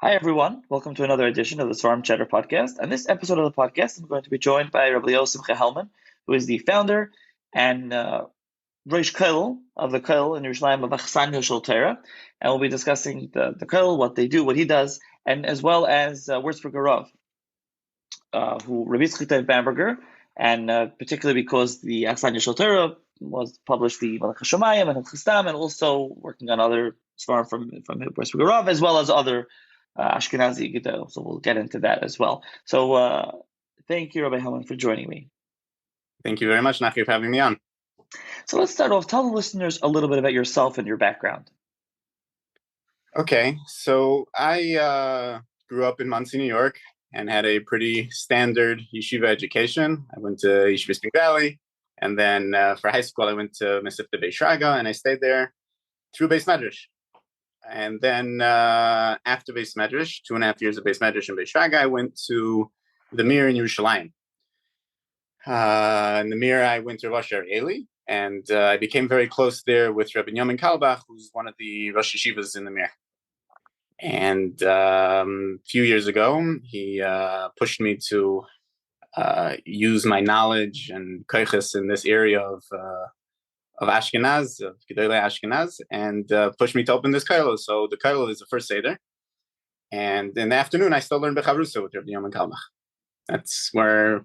Hi, everyone. Welcome to another edition of the Seforim Chatter podcast. On this episode of the podcast, I'm going to be joined by Rav Eliyahu Simcha Hellmann, who is the founder and Rosh Kollel of the Kollel in Yerushalayim of Achsanya Shel Torah. And we'll be discussing the Kollel, what they do, what he does, and as well as Wurzburger Rav, who Rav Yitzchak Dov Bamberger, and particularly because the Achsanya Shel Torah was published the Meleches Shomayim and and also working on other Seforim from Wurzburger Rav, as well as other Ashkenazi Gedolim, so we'll get into that as well. So thank you, Rabbi Hellmann, for joining me. Thank you very much, Nachi, for having me on. So let's start off. Tell the listeners a little bit about yourself and your background. Okay, so I grew up in Monsey, New York, and had a pretty standard yeshiva education. I went to Yeshiva Spring Valley, and then for high school, I went to Mesivta Beis Shraga, and I stayed there through Beis Medrash. And then after Beis Medrash, 2.5 years of Beis Medrash and Beis Shraga, I went to the Mir in Yerushalayim. In the Mir, I went to Rosh Eli, and I became very close there with Rabbi Yamin Kalbach, who's one of the Rosh Yeshivas in the Mir. And a few years ago, he pushed me to use my knowledge and koiches in this area of Ashkenaz, of Gedolei Ashkenaz, and pushed me to open this kollel. So the kollel is the first seder, and in the afternoon I still learn bechavrusa with Rabbi Yamin Kalbach. That's where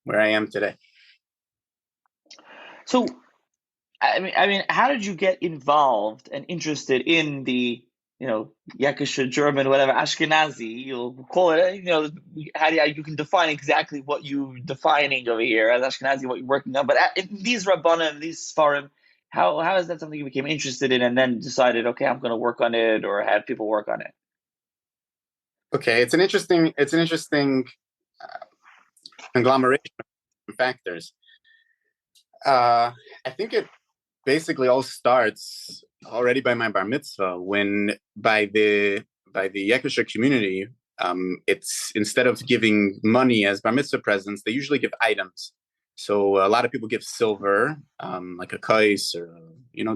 I am today. So, I mean, how did you get involved and interested in the Yakisha, German, whatever, Ashkenazi, you'll call it, how do you can define exactly what you're defining over here as Ashkenazi, what you're working on. But in these Rabbanim, these Seforim, how is that something you became interested in and then decided, okay, I'm going to work on it, or have people work on it? Okay, it's an interesting conglomeration of factors. I think it basically all starts already by my bar mitzvah, when by the Yekusha community, it's instead of giving money as bar mitzvah presents, they usually give items. So a lot of people give silver, like a kais or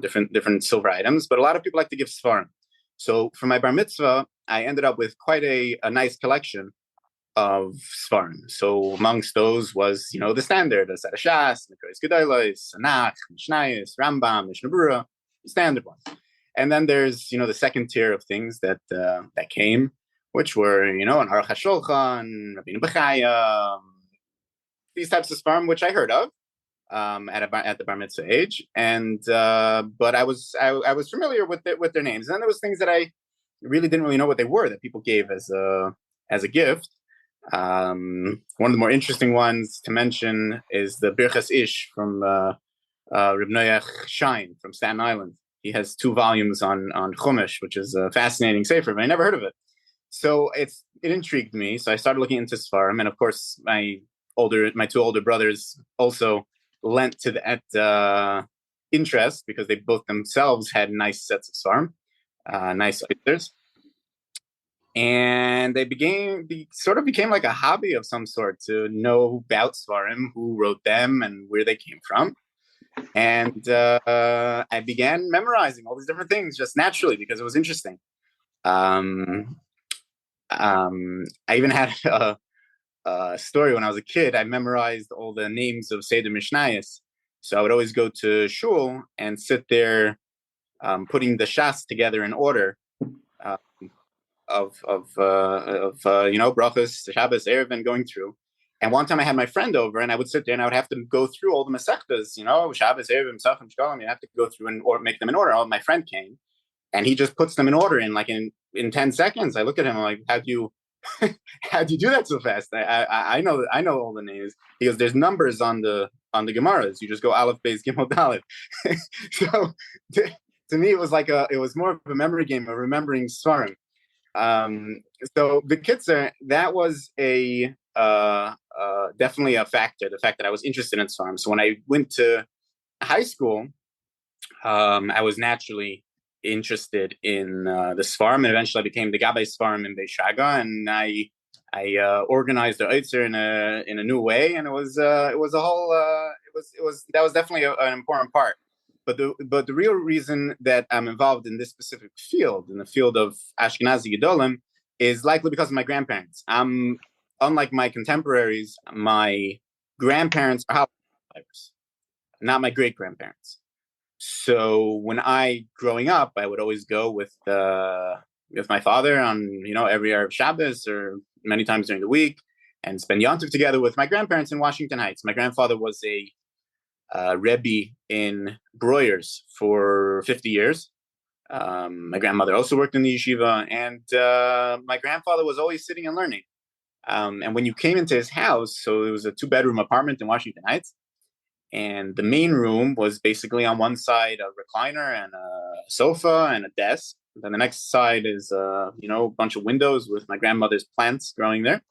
different silver items, but a lot of people like to give seforim. So for my bar mitzvah, I ended up with quite a nice collection of seforim. So amongst those was the standard, the Seder Shas, Meleches Gedolim, Tanakh, Mishnayos, Rambam, Mishnah Berurah, standard ones. And then there's the second tier of things that came, which were an Aruch HaShulchan, Rabbeinu Bechaya, these types of seforim, which I heard of at the bar mitzvah age, and but I was familiar with their names. And then there was things that I really didn't really know what they were, that people gave as a gift. One of the more interesting ones to mention is the Birchas Ish from Reb Noach Shine from Staten Island. He has 2 volumes on Chumash, which is a fascinating sefer, but I never heard of it. So it intrigued me. So I started looking into seforim, and of course my 2 older brothers also lent to that interest, because they both themselves had nice sets of seforim, nice oysters. And they sort of became like a hobby of some sort to know about seforim, who wrote them and where they came from. And I began memorizing all these different things just naturally because it was interesting. I even had a story when I was a kid. I memorized all the names of Seder Mishnayos. So I would always go to shul and sit there putting the shas together in order. Of brachos, Shabbos, Erev, and going through. And one time I had my friend over, and I would sit there and I would have to go through all the Masechtas, Shabbos, Erev, Mesachim, Shkolim. You have to go through or make them in order. My friend came, and he just puts them in order in 10 seconds. I look at him, I'm like, how do you do that so fast? I know all the names. He goes, there's numbers on the Gemaras. You just go Aleph, Beis, Gimel, Dalet. So to me, it was more of a memory game of remembering seforim. So the kitzur, that was definitely a factor, the fact that I was interested in seforim. So when I went to high school, I was naturally interested in the seforim, and eventually I became the Gabbai seforim in Beis Shraga, and I organized the Oitzer in a new way, and it was a whole that was definitely an important part. But the real reason that I'm involved in this specific field, in the field of Ashkenazi Gedolim, is likely because of my grandparents. Unlike my contemporaries, my grandparents are housewives, not my great grandparents. So when growing up, I would always go with my father on every Erev Shabbos or many times during the week, and spend Yom Tov together with my grandparents in Washington Heights. My grandfather was a Rebbe in Broyers for 50 years. My grandmother also worked in the yeshiva, and my grandfather was always sitting and learning. And when you came into his house, so it was a 2-bedroom apartment in Washington Heights, and the main room was basically on one side a recliner and a sofa and a desk. Then the next side is a bunch of windows with my grandmother's plants growing there.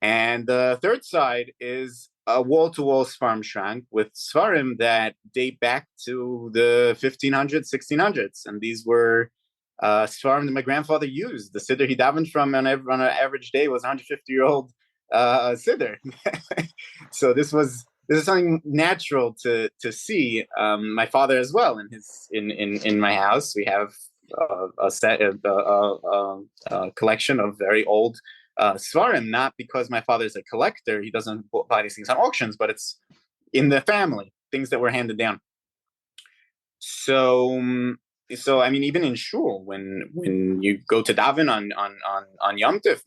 And the third side is a wall-to-wall Seforim shrunk with Seforim that date back to the 1500s, 1600s. And these were Seforim that my grandfather used. The siddur he davened from on an average day was 150-year-old siddur. So this is something natural to see. My father as well in my house. We have a collection of very old Seforim, not because my father's a collector. He doesn't buy these things on auctions, but it's in the family, things that were handed down. So I mean, even in shul, when you go to daven on Yom Tov,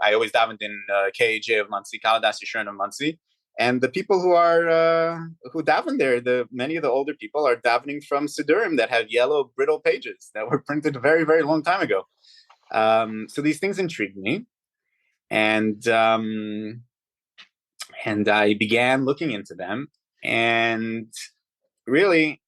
I always davened in KAJ of Monsey, Kaladas Yishurin of Monsey, and the people who daven there, many of the older people are davening from Siddurim that have yellow brittle pages that were printed a very, very long time ago. So these things intrigued me, and I began looking into them, and really,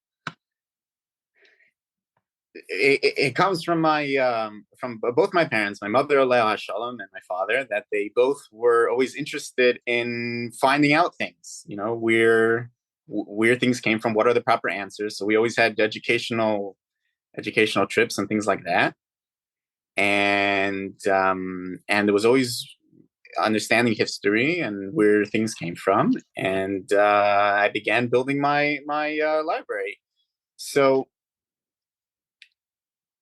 it comes from from both my parents, my mother Eliyahu Shalom and my father, that they both were always interested in finding out things, where things came from, what are the proper answers. So we always had educational trips and things like that. And there was always understanding history and where things came from, and I began building my library. So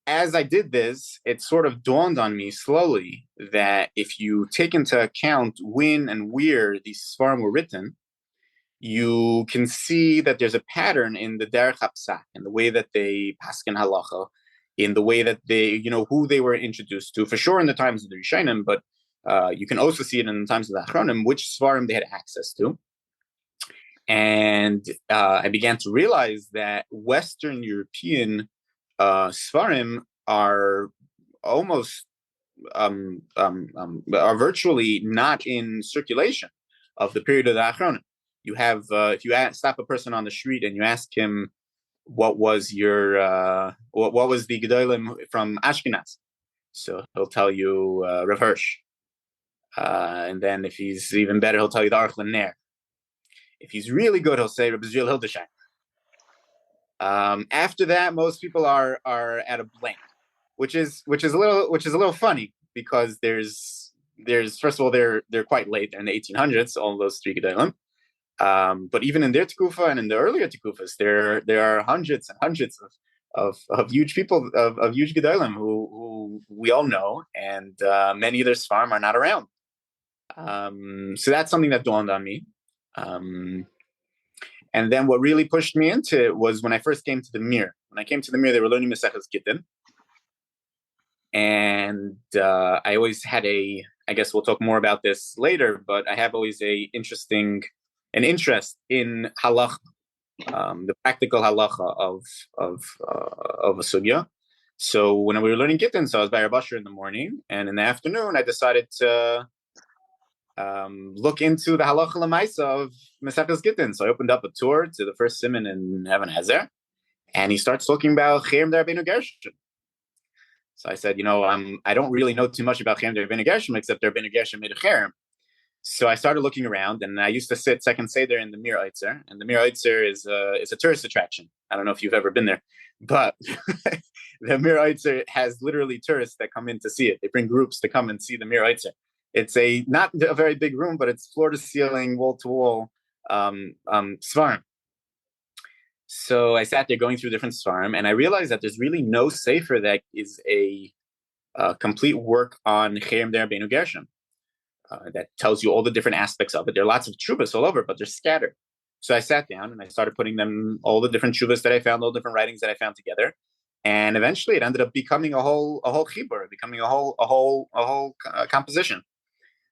as I did this, it sort of dawned on me slowly that if you take into account when and where these Seforim were written, you can see that there's a pattern in the Derech HaPsak, in the way that they paskin halacha, in the way that they, who they were introduced to, for sure in the times of the Rishonim, but you can also see it in the times of the Achronim, which Seforim they had access to. And I began to realize that Western European Seforim are almost, are virtually not in circulation of the period of the Achronim. You have, if you stop a person on the street and you ask him, what was the Gedolim from Ashkenaz? So he'll tell you Rav Hirsch. And then if he's even better, he'll tell you the Aruch LaNer. If he's really good, he'll say Rabbi Zriel Hildesheim. After that, most people are at a blank, which is a little funny, because there's first of all, they're quite late. They're in the 1800s, all those three Gedolim. But even in their Tekufa and in the earlier Tekufas, there are hundreds and hundreds of huge people, of huge Gedolim who we all know, and many of their Seforim are not around. So that's something that dawned on me. And then what really pushed me into it was when I first came to the Mir. When I came to the Mir, they were learning Meleches Gittin. And I always had I guess we'll talk more about this later, but I have always an interest in halacha, the practical halacha of a sugya. So when we were learning Gittin, so I was by Rav Asher in the morning, and in the afternoon I decided to look into the halacha l'maisa of Meleches Gittin. So I opened up a tour to the first simon in Even Hazer, and he starts talking about Cherem D'Rabbeinu Gershon. So I said, I don't really know too much about Cherem D'Rabbeinu Gershon, except D'Rabbeinu Gershon made a cherem. So I started looking around, and I used to sit second seder in the Mir Oitzer, and the Mir Oitzer is a tourist attraction. I don't know if you've ever been there, but the Mir Oitzer has literally tourists that come in to see it. They bring groups to come and see the Mir Oitzer. It's not a very big room, but it's floor to ceiling, wall to wall Seforim. So I sat there going through different Seforim, and I realized that there's really no sefer that is a a complete work on Cherem Derabenu Gershon that tells you all the different aspects of it. There are lots of tshuvas all over, but they're scattered. So I sat down and I started putting them, all the different tshuvas that I found, all the different writings that I found together. And eventually it ended up becoming a whole chibur, becoming a whole composition.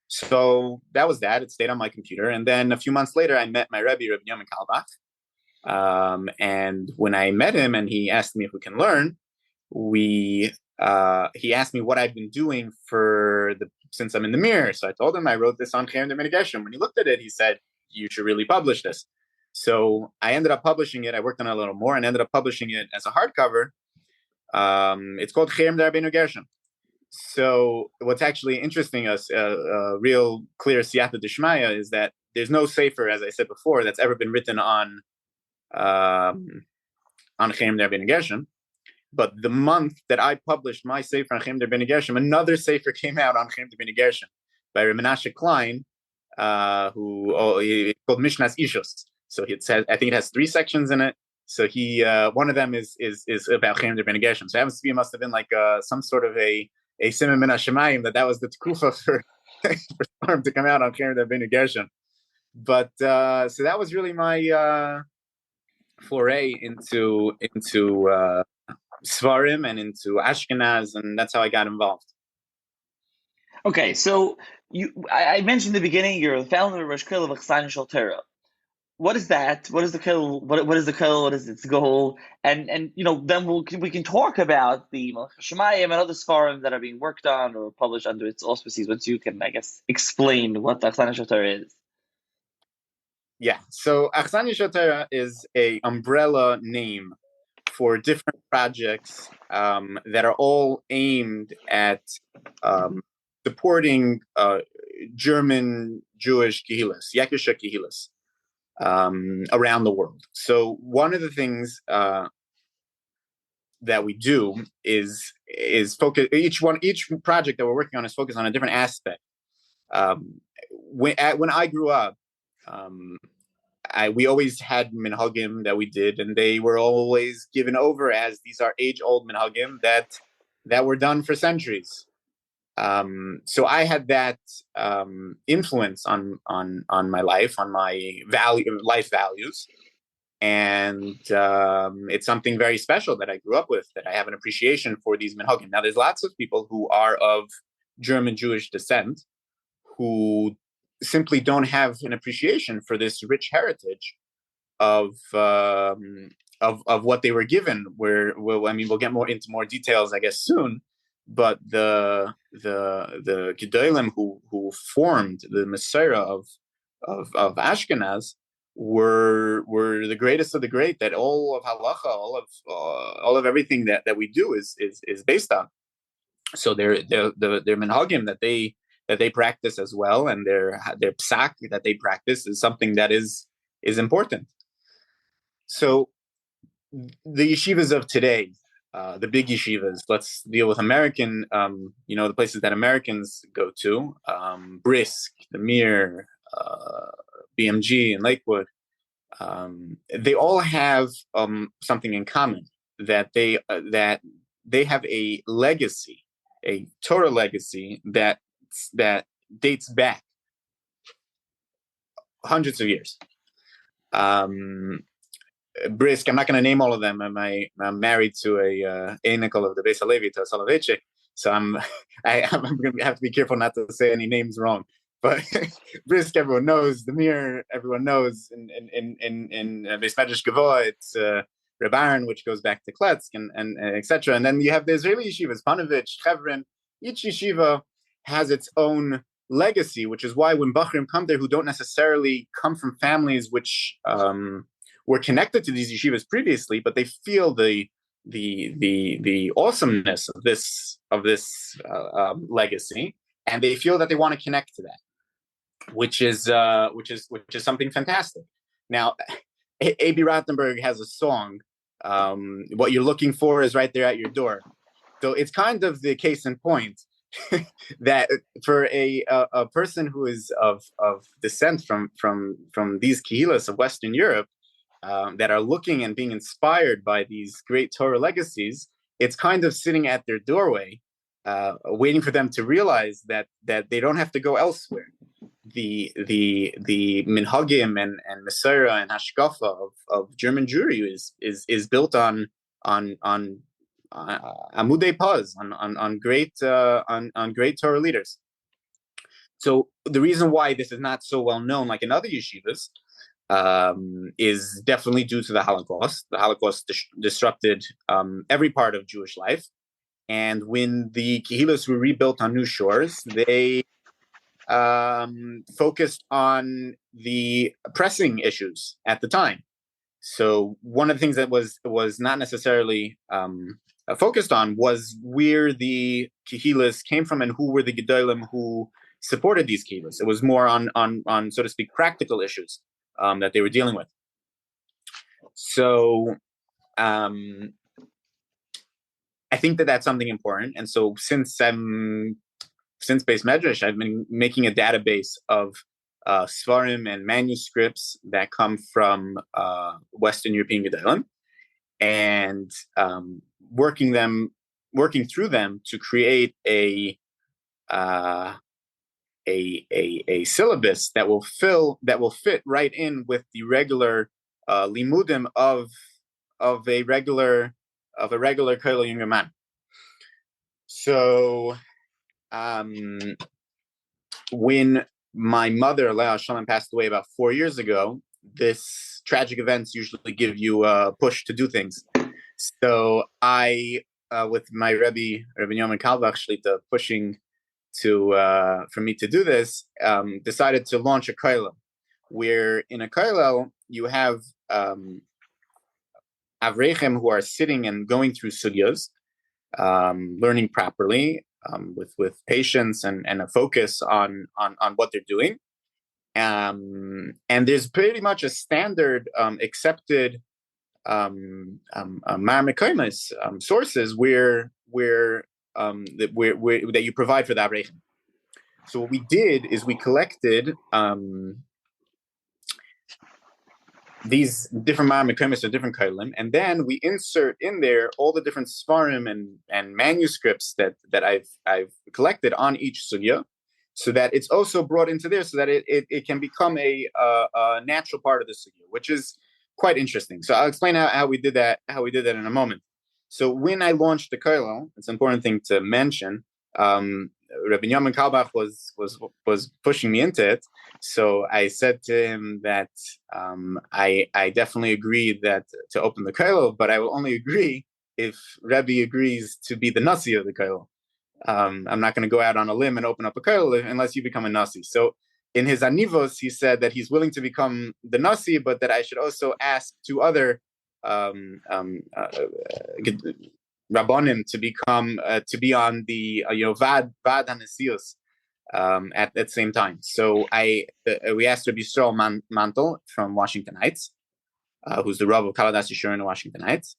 So that was that. It stayed on my computer. And then a few months later, I met my Rebbe, Rabbi Yomi Kalbach. And when I met him and he asked me if we can learn, he asked me what I've been doing since I'm in the mirror. So I told him I wrote this on Cherem Derabenu Gershon. When he looked at it, he said, you should really publish this. So I ended up publishing it. I worked on it a little more and ended up publishing it as a hardcover. It's called Cherem Derabenu Gershon. So what's actually interesting, a real clear siyata d'shmaya, is that there's no sefer, as I said before, that's ever been written on Cherem Derabenu Gershon. But the month that I published my sefer on Cherem Derabenu Gershon, another sefer came out on Cherem Derabenu Gershon by Reb Menashe Klein, who called Mishnas Ishus. So I think it has 3 sections in it. So one of them is about Cherem Derabenu Gershon. So it must have been like some sort of a Siman Min HaShemayim that was the tkufa for Seforim to come out on Cherem Derabenu Gershon. But so that was really my foray into Seforim and into Ashkenaz, and that's how I got involved. Okay, so I mentioned in the beginning you're the founder of Kollel Achsanya Shel Torah. What is that? What is the Kollel? What is the Kollel? What is its goal? And then we can talk about the Meleches Shomayim and other Seforim that are being worked on or published under its auspices. Once you can, I guess, explain what the Achsanya Shel Torah is. Yeah, so Achsanya Shel Torah is a umbrella name for different projects that are all aimed at supporting German Jewish kehillas, Yakisha kehillas, around the world. So one of the things that we do is focus. Each project that we're working on is focused on a different aspect. When I grew up, we always had minhagim that we did, and they were always given over as these are age-old minhagim that were done for centuries. So I had that influence on my life, on my life values, and it's something very special that I grew up with, that I have an appreciation for these minhagim. Now, there's lots of people who are of German Jewish descent who simply don't have an appreciation for this rich heritage of what they were given. We'll get more into more details, I guess, soon. But the Gedolim who formed the Messiah of Ashkenaz were the greatest of the great. That all of halacha, all of everything that we do is based on. So they're minhagim that they practice as well, and their psak that they practice is something that is important. So the yeshivas of today, the big yeshivas, let's deal with American, the places that Americans go to, Brisk, the Mir, BMG, and Lakewood. They all have something in common, that they have a legacy, a Torah legacy that dates back hundreds of years. Brisk, I'm not going to name all of them. I'm married to a Einikol of the Beis Halevi, to Soloveitchik, so I'm going to have to be careful not to say any names wrong. But Brisk, everyone knows. The Mir, everyone knows. In Beis Medrash Gavoa, it's Reb Aaron, which goes back to Kletsk, and etc. And then you have the Israeli yeshivas, Panovich, Chevron. Each yeshiva has its own legacy, which is why when Bachrim come there who don't necessarily come from families which were connected to these yeshivas previously, but they feel the awesomeness of this legacy, and they feel that they want to connect to that, which is something fantastic. Now, A.B. Rothenberg has a song. What you're looking for is right there at your door. So it's kind of the case in point that for a person who is of descent from these kehillas of Western Europe, that are looking and being inspired by these great Torah legacies, it's kind of sitting at their doorway waiting for them to realize that they don't have to go elsewhere. The minhagim and Mesorah and hashkafa of German Jewry is built on amudei paz, on great Torah leaders. So the reason why this is not so well known, like in other yeshivas, is definitely due to the Holocaust. The Holocaust disrupted every part of Jewish life, and when the Kehilos were rebuilt on new shores, they focused on the pressing issues at the time. So one of the things that was not necessarily focused on was where the Kehilos came from and who were the Gedolim who supported these Kehilos. It was more on so to speak practical issues that they were dealing with. So I think that that's something important. And so since Beis Medrash, I've been making a database of Seforim and manuscripts that come from Western European Gedolim, and working through them to create a syllabus that will fit right in with the regular limudim of a regular Kollel younger man. So when my mother, Eliyahu Simcha Hellmann, passed away about 4 years ago, this tragic events usually give you a push to do things. So I, with my Rebbe Yoman Kalbach Shlita, pushing for me to do this, decided to launch a kollel, where in a kollel you have avrechem who are sitting and going through sugyos, learning properly, with patience and a focus on what they're doing. And there's pretty much a standard accepted marmikomis sources where that you provide for the avrechem. So what we did is we collected these different marmikomis or different kollel, and then we insert in there all the different seforim and manuscripts that I've collected on each sugya, so that it's also brought into there, so that it can become a natural part of the sugya, which is quite interesting. So I'll explain how we did that in a moment. So when I launched the kollel, it's an important thing to mention. Rabbi Yoman Kalbach was pushing me into it. So I said to him that I definitely agree that to open the kollel, but I will only agree if Rebbe agrees to be the nasi of the kollel. I'm not going to go out on a limb and open up a kollel unless you become a nasi. So in his anivos, he said that he's willing to become the nasi, but that I should also ask two other rabbonim to become to be on the vad hanesios at the same time. So we asked Rabbi Yisrael Mantel from Washington Heights, who's the Rav of Kaladas Yeshurun in Washington Heights,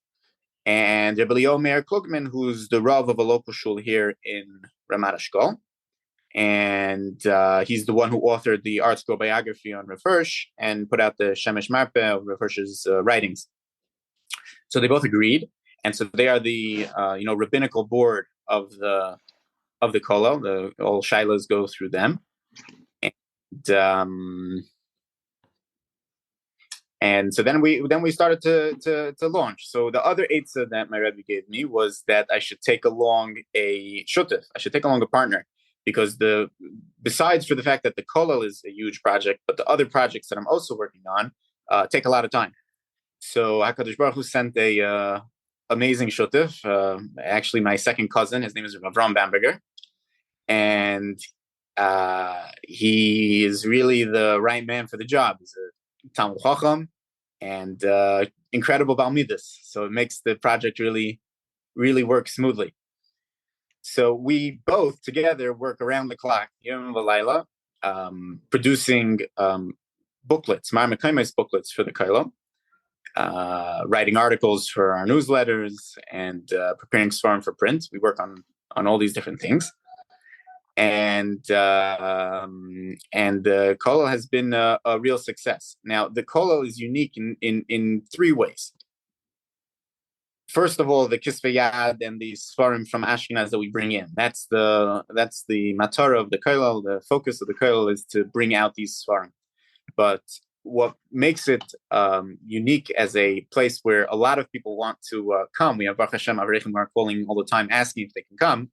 and Rabbi Eliyahu Meir Klugman, who's the Rav of a local shul here in Ramat Eshkol, and he's the one who authored the article biography on Rav Hirsch and put out the Shemesh Marpeh of Rav Hirsch's writings. So they both agreed, and so they are the rabbinical board of the kollel. All shilas go through them, and so then we started to launch. So the other eitzah that my Rebbe gave me was that I should take along a shutef. I should take along a partner, because besides for the fact that the kollel is a huge project, but the other projects that I'm also working on take a lot of time. So HaKadosh Baruch Hu sent a amazing shutef. Actually, my second cousin, his name is Rav Bamberger, and he is really the right man for the job. He's a Talmud Chacham and incredible Bal Midas. So it makes the project really, really work smoothly. So we both together work around the clock, Yom V'Layla, producing booklets, Marmikomis booklets for the kollel, writing articles for our newsletters, and preparing Seforim for print. We work on all these different things. And the kollel has been a real success. Now, the kollel is unique in three ways. first of all, the Kisvei Yad and the Seforim from Ashkenaz that we bring in. That's the Matara of the Kollel. The focus of the Kollel is to bring out these Seforim. But what makes it unique as a place where a lot of people want to come, we have Baruch Hashem Avrechim who are calling all the time asking if they can come,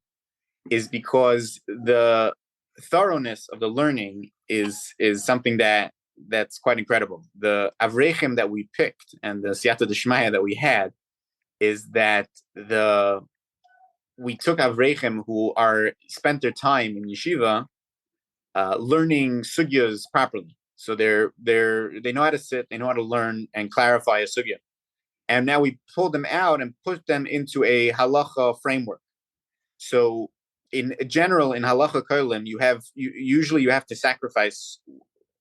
is because the thoroughness of the learning is something that's quite incredible. The Avrechim that we picked and the Siyata D'Shmaya that we had is that we took Avrechim who spent their time in yeshiva learning sugyas properly. So they know how to sit, they know how to learn and clarify a sugya. And now we pulled them out and put them into a halacha framework. So in general, in halacha kolim, you usually have to sacrifice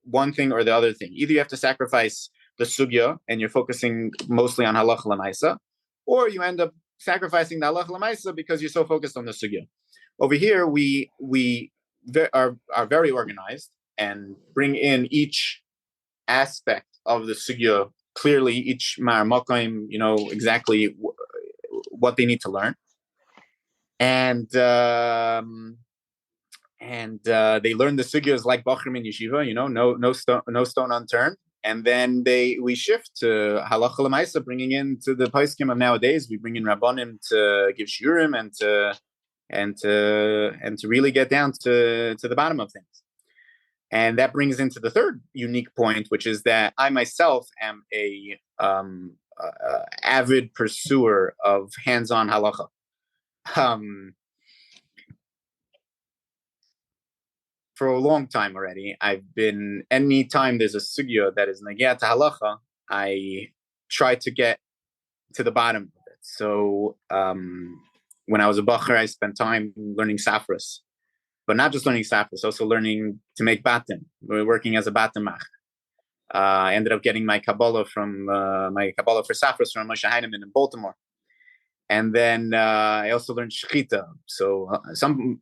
one thing or the other thing. Either you have to sacrifice the sugya and you're focusing mostly on halacha l'maisa, or you end up sacrificing the halacha l'maisa because you're so focused on the sugya. Over here, we are very organized and bring in each aspect of the sugya clearly, each mar makom, exactly what they need to learn, and they learn the sugyas like bachrim in yeshiva, no stone unturned. And then we shift to halacha l'maisa, bringing in to the poskim of nowadays. We bring in rabbanim to give shiurim and to really get down to the bottom of things. And that brings into the third unique point, which is that I myself am a avid pursuer of hands-on halacha. For a long time already, any time there's a sugya that is nagia to halacha, I try to get to the bottom of it. So when I was a bacher, I spent time learning safras. But not just learning safras, also learning to make batim. We were working as a batimach. I ended up getting my Kabbalah for safras from Moshe Heinemann in Baltimore. And then I also learned shechita. So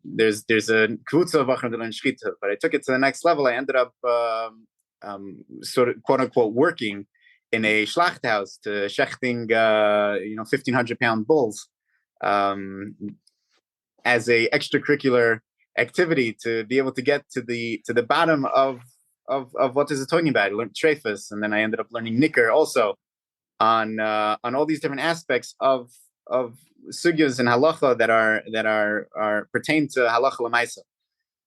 there's a kvutza of Achim that learned shechita, but I took it to the next level. I ended up sort of quote unquote working in a schlachthouse to shechting 1,500-pound bulls as a extracurricular activity to be able to get to the bottom of what is it talking about. I learned treifus, and then I ended up learning nicker also on all these different aspects of sugyas and halacha that are pertain to halacha l'maisa.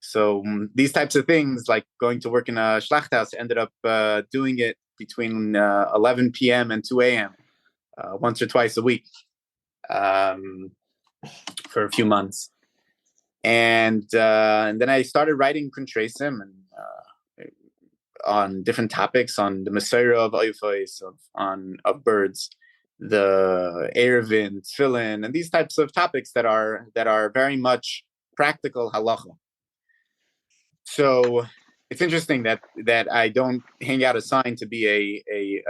So these types of things, like going to work in a schlachthouse, ended up doing it between 11 p.m. and 2 a.m. Once or twice a week for a few months. And then I started writing Kuntresim and on different topics, on the Messiah of Oifos, of birds, the Erevin, Tefillin, and these types of topics that are very much practical halacha. So it's interesting that I don't hang out a sign to be a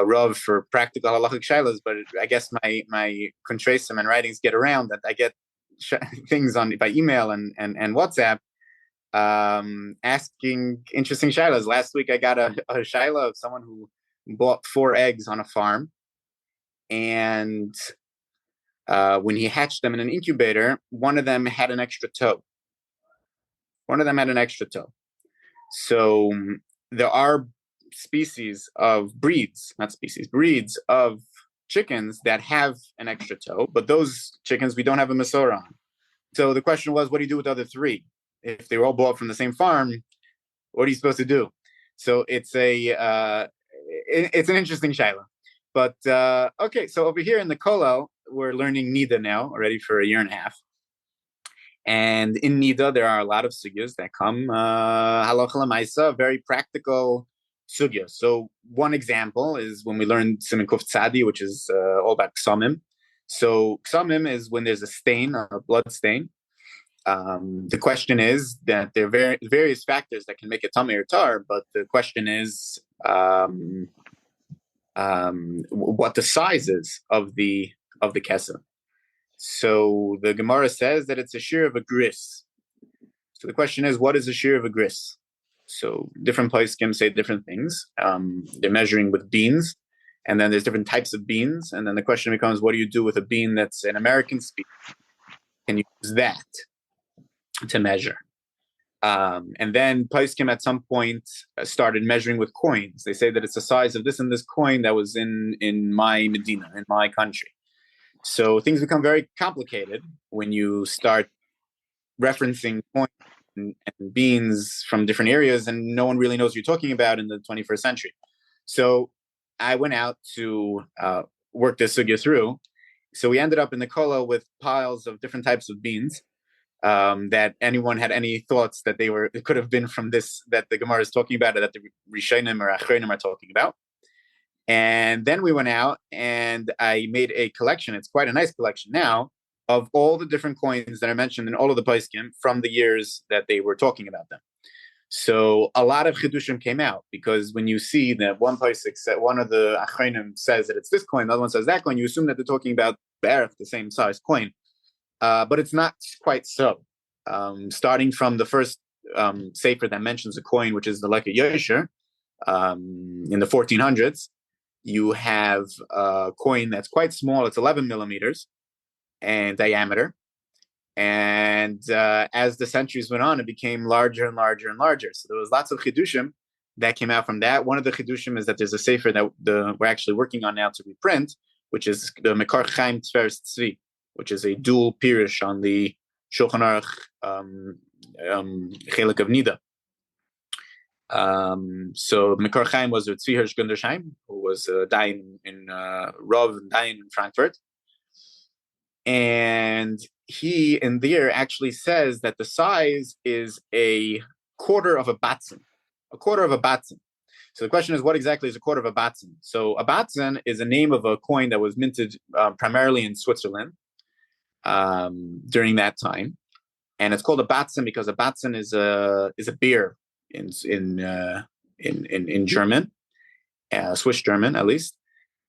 rav for practical halachic shaylas, but I guess my Kuntresim and writings get around that I get things by email and WhatsApp asking interesting shaylas. Last week I got a shayla of someone who bought 4 eggs on a farm, and when he hatched them in an incubator, one of them had an extra toe. So there are breeds of chickens that have an extra toe, but those chickens we don't have a Masorah on. So the question was, what do you do with the other 3? If they were all bought from the same farm, what are you supposed to do? So it's an interesting shayla. But okay, so over here in the Kollel, we're learning Nida now, already for a year and a half. And in Nida, there are a lot of sugyas that come halacha l'maisa, very practical sugya. So one example is when we learned Siman Kuf Tzadi, which is all about ksamim. So ksamim is when there's a stain, a blood stain. The question is that there are various factors that can make it tamei or tar, but the question is what the size is of the kesem. So the Gemara says that it's a shear of a gris. So the question is, what is a shear of a gris? So different poskim say different things. They're measuring with beans. And then there's different types of beans. And then the question becomes, what do you do with a bean that's an American species? Can you use that to measure? And then Poskim at some point started measuring with coins. They say that it's the size of this and this coin that was in my Medina, in my country. So things become very complicated when you start referencing coins and beans from different areas, and no one really knows what you're talking about in the 21st century. So I went out to work this sugya through. So we ended up in the kollel with piles of different types of beans. That anyone had any thoughts that it could have been from this, that the Gemara is talking about, or that the Rishonim or Achronim are talking about. And then we went out and I made a collection. It's quite a nice collection now of all the different coins that are mentioned in all of the Poskim from the years that they were talking about them. So a lot of Chidushim came out, because when you see that one Posik, one of the Achronim says that it's this coin, the other one says that coin, you assume that they're talking about the same size coin. But it's not quite so. Starting from the first sefer that mentions a coin, which is the Leka Yosher, in the 1400s, you have a coin that's quite small. It's 11 millimeters in diameter. And as the centuries went on, it became larger and larger and larger. So there was lots of chidushim that came out from that. One of the chidushim is that there's a sefer that we're actually working on now to reprint, which is the Mekar Chaim Tferes Tzvi, which is a dual pirush on the Shulchan Aruch Chelik of Nida. So Mekar Chaim was Tzvi Hirsch Gundersheim, who was dying in Rav and dying in Frankfurt. And he in there actually says that the size is a quarter of a batzen. A quarter of a batzen. So the question is, what exactly is a quarter of a batzen? So a batzen is a name of a coin that was minted primarily in Switzerland during that time, and it's called a batzen because a batzen is a beer in German, Swiss German at least,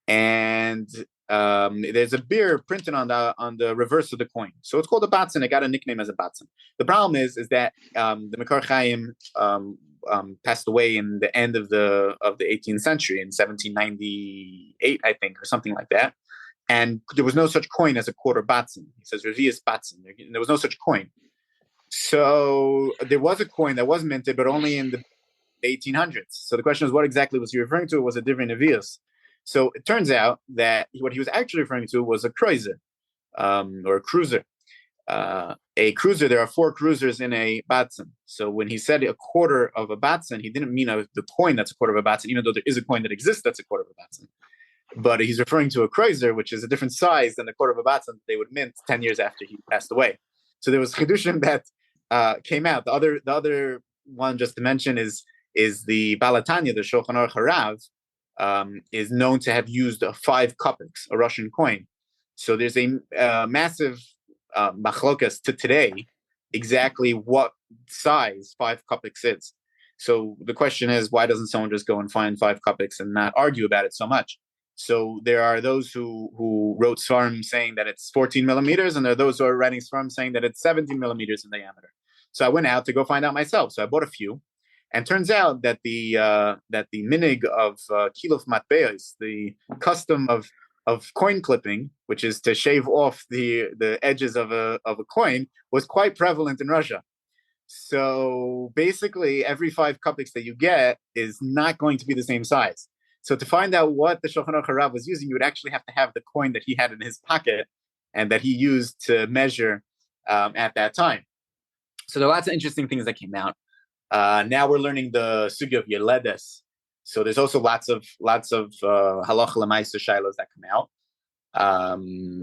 and there's a beer printed on the reverse of the coin, so it's called a batzen. It got a nickname as a batzen. The problem is that the Mekar Chaim passed away in the end of the 18th century in 1798, I think, or something like that. And there was no such coin as a quarter batzen. He says Revius batzen. There was no such coin. So there was a coin that was minted, but only in the 1800s. So the question is, what exactly was he referring to? Was it different Revius? So it turns out that what he was actually referring to was a kreuzer, or a cruiser. A cruiser, there are 4 cruisers in a batzen. So when he said a quarter of a batzen, he didn't mean the coin that's a quarter of a batzen, even though there is a coin that exists that's a quarter of a batzen. But he's referring to a kreuzer, which is a different size than the quarter of a batzen they would mint 10 years after he passed away. So there was chidushim that came out. The other one, just to mention, is the Balatanya, the Shulchan Aruch Rav, is known to have used 5 kopecks, a Russian coin. So there's a massive machlokas to today exactly what size 5 kopecks is. So the question is, why doesn't someone just go and find 5 kopecks and not argue about it so much? So there are those who wrote Seforim saying that it's 14 millimeters, and there are those who are writing Seforim saying that it's 17 millimeters in diameter. So I went out to go find out myself. So I bought a few, and turns out that the minig of kiluf matbeos, the custom of coin clipping, which is to shave off the edges of a coin, was quite prevalent in Russia. So basically, every 5 kopecks that you get is not going to be the same size. So to find out what the Shulchan Aruch Rav was using, you would actually have to have the coin that he had in his pocket and that he used to measure at that time. So there are lots of interesting things that came out. Now we're learning the sugya of Yeledes. So there's also lots of halacha l'maisa shilos that come out.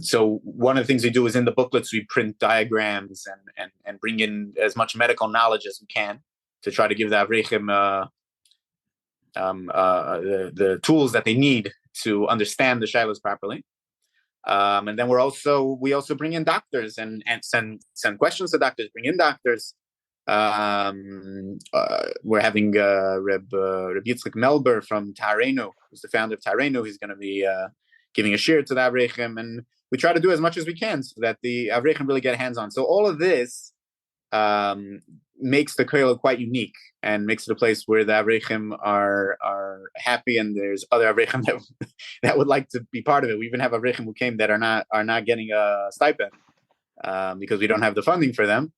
So one of the things we do is in the booklets we print diagrams and bring in as much medical knowledge as we can to try to give the Avrechim the tools that they need to understand the shilos properly. And then we also bring in doctors and send questions to doctors, bring in doctors. We're having Reb Yitzchak Melber from Tarenu, who's the founder of Tarenu. He's going to be giving a shir to the Avrechim, and we try to do as much as we can so that the Avrechim really get hands on. So all of this makes the kollel quite unique and makes it a place where the Avrechim are happy, and there's other Avrechim that would like to be part of it. We even have Avrechim who came that are not getting a stipend because we don't have the funding for them,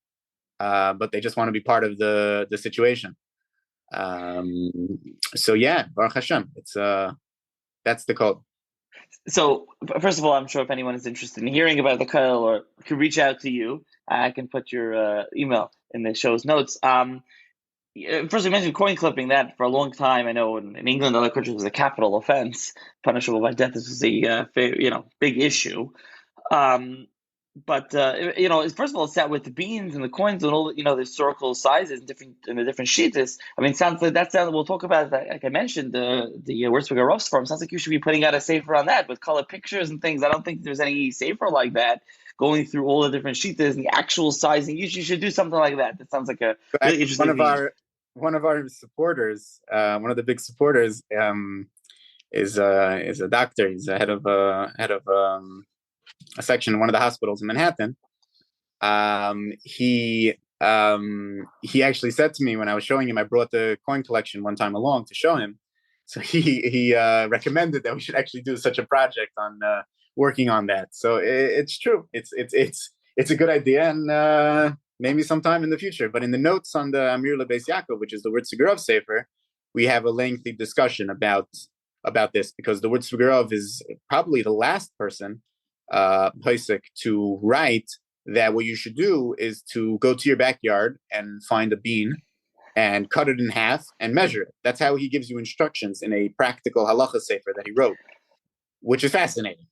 but they just want to be part of the situation. So yeah, Baruch Hashem, it's that's the code. So first of all, I'm sure if anyone is interested in hearing about the kollel or can reach out to you, I can put your email in the show's notes. First, we mentioned coin clipping. That for a long time, I know in England and other countries was a capital offense, punishable by death. This was a big issue. But first of all, it's that with the beans and the coins and all, the historical sizes and the different sheets. I mean, sounds like we'll talk about that. Like I mentioned, the Wurzburger Rav Seforim. Sounds like you should be putting out a sefer on that with color pictures and things. I don't think there's any sefer like that going through all the different sheets and the actual sizing. You should do something like that. That sounds like a really interesting one of our supporters, one of the big supporters, is a doctor. He's a head of a section in one of the hospitals in Manhattan. He actually said to me when I was showing him, I brought the coin collection one time along to show him. So he recommended that we should actually do such a project on working on that. So it's true. It's a good idea, and maybe sometime in the future. But in the notes on the Amirah L'Beis Yaakov, which is the Wurzburger Rav Sefer, we have a lengthy discussion about this, because the Wurzburger Rav is probably the last person Pesach to write that what you should do is to go to your backyard and find a bean and cut it in half and measure it. That's how he gives you instructions in a practical halacha sefer that he wrote, which is fascinating.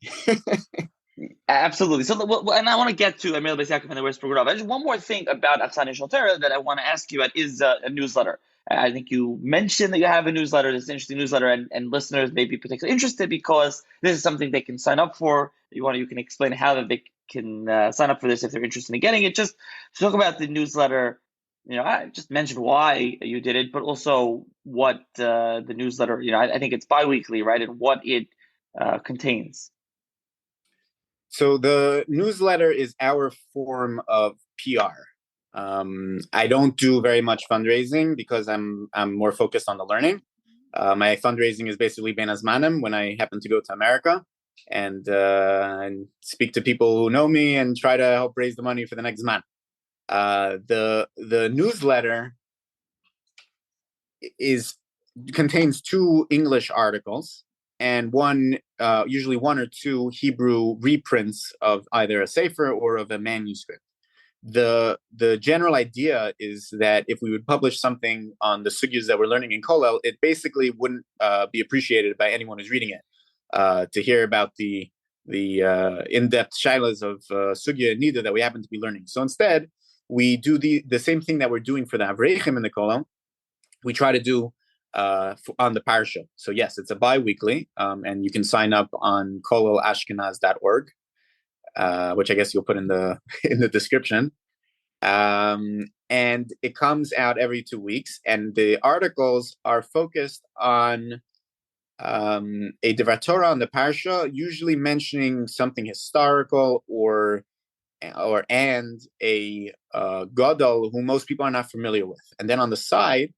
Absolutely. So, and I want to get to Amirah L'Beis Yaakov and the Wurzburger Rav. Just one more thing about Achsanya Shel Torah that I want to ask you about is a newsletter. I think you mentioned that you have a newsletter. It's an interesting newsletter, and listeners may be particularly interested because this is something they can sign up for. You can explain how that they can sign up for this if they're interested in getting it. Just to talk about the newsletter. I just mentioned why you did it, but also what the newsletter. I think it's bi-weekly, right, and what it contains. So the newsletter is our form of PR. I don't do very much fundraising because I'm more focused on the learning. My fundraising is basically Ben Azmanim when I happen to go to America and speak to people who know me and try to help raise the money for the next Zman. The newsletter contains 2 English articles and usually 1 or 2 Hebrew reprints of either a sefer or of a manuscript. The general idea is that if we would publish something on the sugyas that we're learning in Kollel, it basically wouldn't be appreciated by anyone who's reading it. To hear about the in-depth shilas of sugya and nida that we happen to be learning. So instead, we do the same thing that we're doing for the Avrechim in the Kollel. We try to do on the parsha. So yes, it's a bi-weekly, and you can sign up on kollelashkenaz.org. Which I guess you'll put in the description, and it comes out every 2 weeks. And the articles are focused on a Divrei Torah on the parsha, usually mentioning something historical or a Gadol who most people are not familiar with. And then on the side,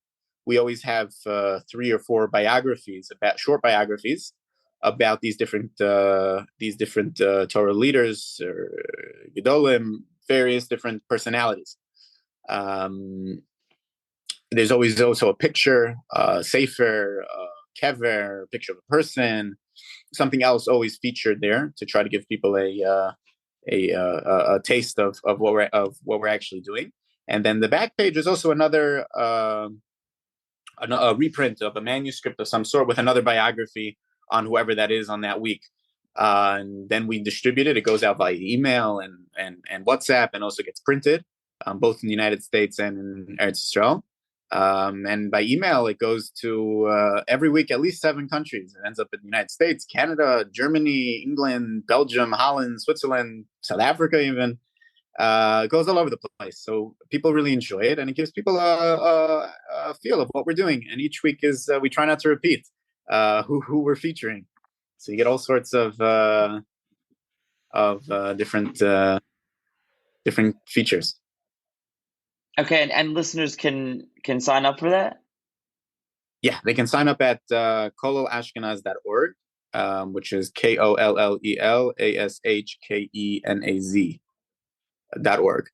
we always have 3 or 4 short biographies about these different Torah leaders or Gedolim, various different personalities. There's always also a picture, sefer, kever, picture of a person, something else always featured there to try to give people a taste of what we're actually doing. And then the back page is also another a reprint of a manuscript of some sort with another biography on whoever that is on that week. And then we distribute it. It goes out by email and WhatsApp, and also gets printed, both in the United States and in Eretz Yisrael. And by email, it goes to every week at least 7 countries. It ends up in the United States, Canada, Germany, England, Belgium, Holland, Switzerland, South Africa even. It goes all over the place. So people really enjoy it, and it gives people a feel of what we're doing. And each week is we try not to repeat who we're featuring. So you get all sorts of different features. Okay, and listeners can sign up for that? Yeah, they can sign up at kollelashkenaz.org, which is kollelashkenaz.org.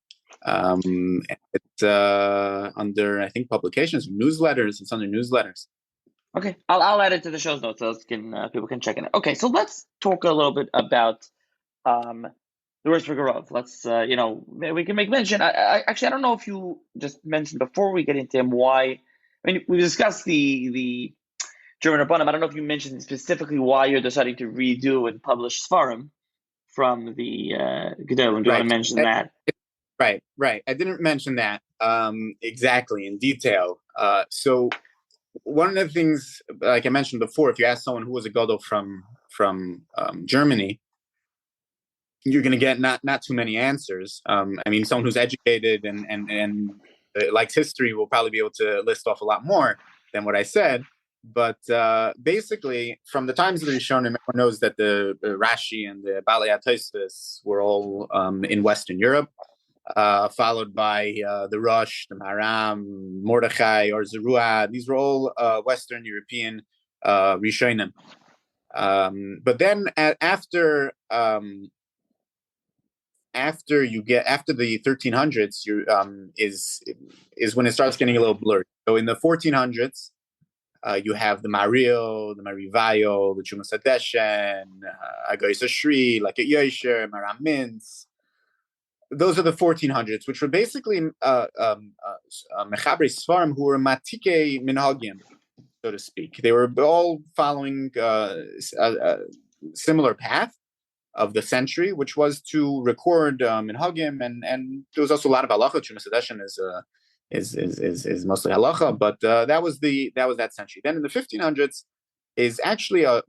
It's under, I think, publications, newsletters. It's under newsletters. Okay, I'll add it to the show notes so people can check it out. Okay, so let's talk a little bit about the Wurzburger Rav. Let's we can make mention. Actually, I don't know if you just mentioned before we get into him why. I mean, we discussed the German Rabbanim. I don't know if you mentioned specifically why you're deciding to redo and publish Seforim from the Gedolim. Do you want to mention that? Right. I didn't mention that exactly in detail. So one of the things, like I mentioned before, if you ask someone who was a Gadol from Germany, you're going to get not too many answers. I mean, someone who's educated and likes history will probably be able to list off a lot more than what I said. But basically, from the times of the Rishonim, everyone knows that the Rashi and the Balei HaTosfos were all in Western Europe, followed by the Rosh, the Maharam, Mordechai, or Zerua. These were all Western European Rishonim. But then after the 1300s, is when it starts getting a little blurry. So in the 1400s, you have the Maril, the Marivayo, the Chumas Hadeshen, Agais Ashri, like at Yosher, Maram Mintz. Those are the 1400s, which were basically Mechabrei Sfarim who were Matike Minhagim, so to speak. They were all following a similar path of the century, which was to record Minhagim, and there was also a lot of halacha. Chumas Hadeshen is mostly halacha, but that was that century. Then in the 1500s is actually a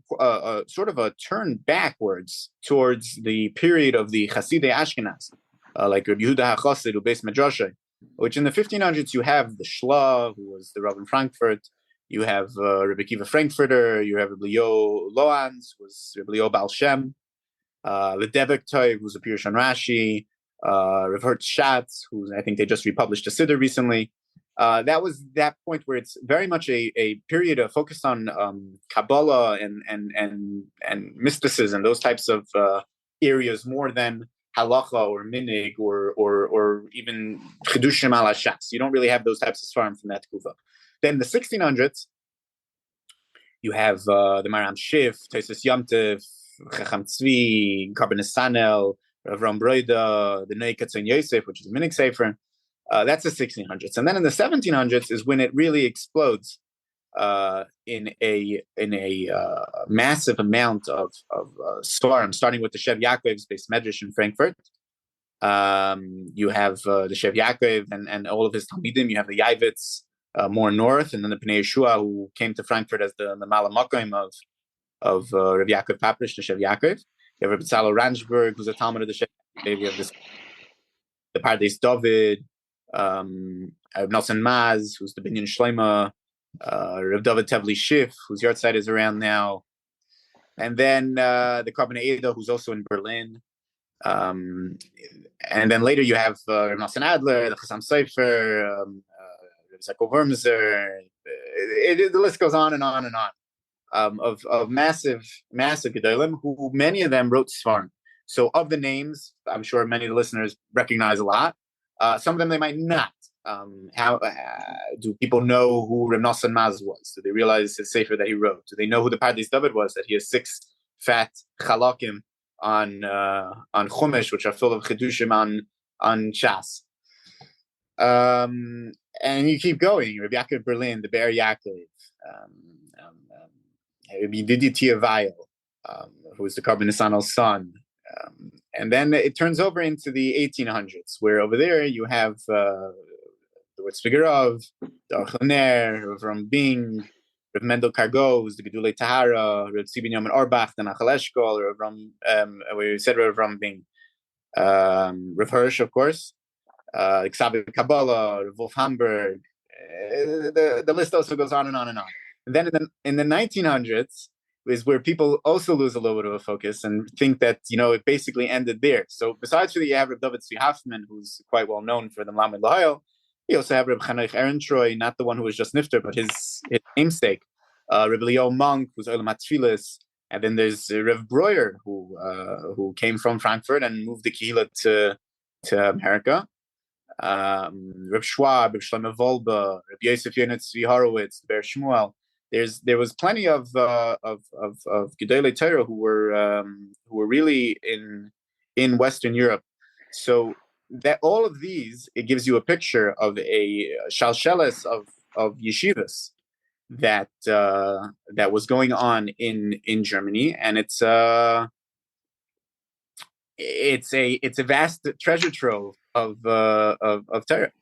sort of a turn backwards towards the period of the Chasidei Ashkenaz, like Rabbi Yehuda HaChassid, Ubeis Medrashay, which in the 1500s you have the Shla, who was the Rav in Frankfurt, you have Rabbi Kiva Frankfurter, you have Rabbi Leo Loans, who was Rabbi Leo Baal Shem, Ledevik Toiv, who's a Pirush on Rashi, Rav Hertz Schatz, who I think they just republished a Siddur recently. That was that point where it's very much a period of focus on Kabbalah and mysticism, those types of areas, more than halacha or minig or even chidushim ala shas. You don't really have those types of svarim from that kufa. Then the 1600s, you have the Maram Shif, Tosis Yomtiv, Chacham Tzvi, Karban Sanel, Avram Broida, the Neikatz and Yosef, which is a minig sefer. That's the 1600s, and then in the 1700s is when it really explodes in a massive amount of svarim, starting with the Shev Yaakov's base medrash in Frankfurt. You have the Shev Yaakov and all of his talmidim. You have the Yavitz more north, and then the Pnei Yeshua, who came to Frankfurt as the Malamakim of Rav Yaakov Paprish, the Shev Yaakov. You have Rabbi Tzalo Ranjberg, who's a talmid of the Shev Yaakov. You have the Pardes David, Nelson Maz, who's the Binyan Shleima, Rav David Tevli Schiff, whose yard site is around now, and then the Karban Edo, who's also in Berlin. And then later you have Rav Nosson Adler, the Chassam Sofer, Rav Zeko Vermzer. The list goes on and on and on of massive Gedolim, who many of them wrote Sfarim. So of the names, I'm sure many of the listeners recognize a lot. Some of them they might not. How do people know who Reb Nosson Maz was? Do they realize his sefer that he wrote? Do they know who the Pardes David was? That he has 6 fat chalakim on Chumash, which are full of chidushim on Shas. And you keep going. Rabbi Yaakov Berlin, the Be'er Yaakov, Rabbi Didi Tiavayo, who was the Karban Nisanel's son. And then it turns over into the 1800s, where over there you have the Wurzburger Rav, the Archaner, Rav Bing, Rav Mendel Kargo, who's the Gedulei Tahara, Rav Tzibin Yomen Orbach, the Nachal Eshkol, we said Rav Bing, Rav Hirsch, of course, Xavier Kabbalah, Rav Wolf Hamburg. The list also goes on and on and on. And then in the 1900s, is where people also lose a little bit of a focus and think that, it basically ended there. So besides for the average David Tzvi Hoffman, who's quite well known for the Melamed L'Ohel, You also have Reb Chanech Ehrentreu, not the one who was just Nifter, but his namesake, Reb Eliyahu Monk, who's Olam HaTfilas, and then there's Rev Breuer, who came from Frankfurt and moved the Kehillah to America. Reb Schwab, Reb Shlomo Wolbe, Reb Yosef Yonah Tzvi Horowitz, Ber Shmuel. There was plenty of Gedolei Torah who were really in Western Europe. So that all of these, it gives you a picture of a shalsheles of yeshivas that was going on in Germany, and it's a vast treasure trove of Torah.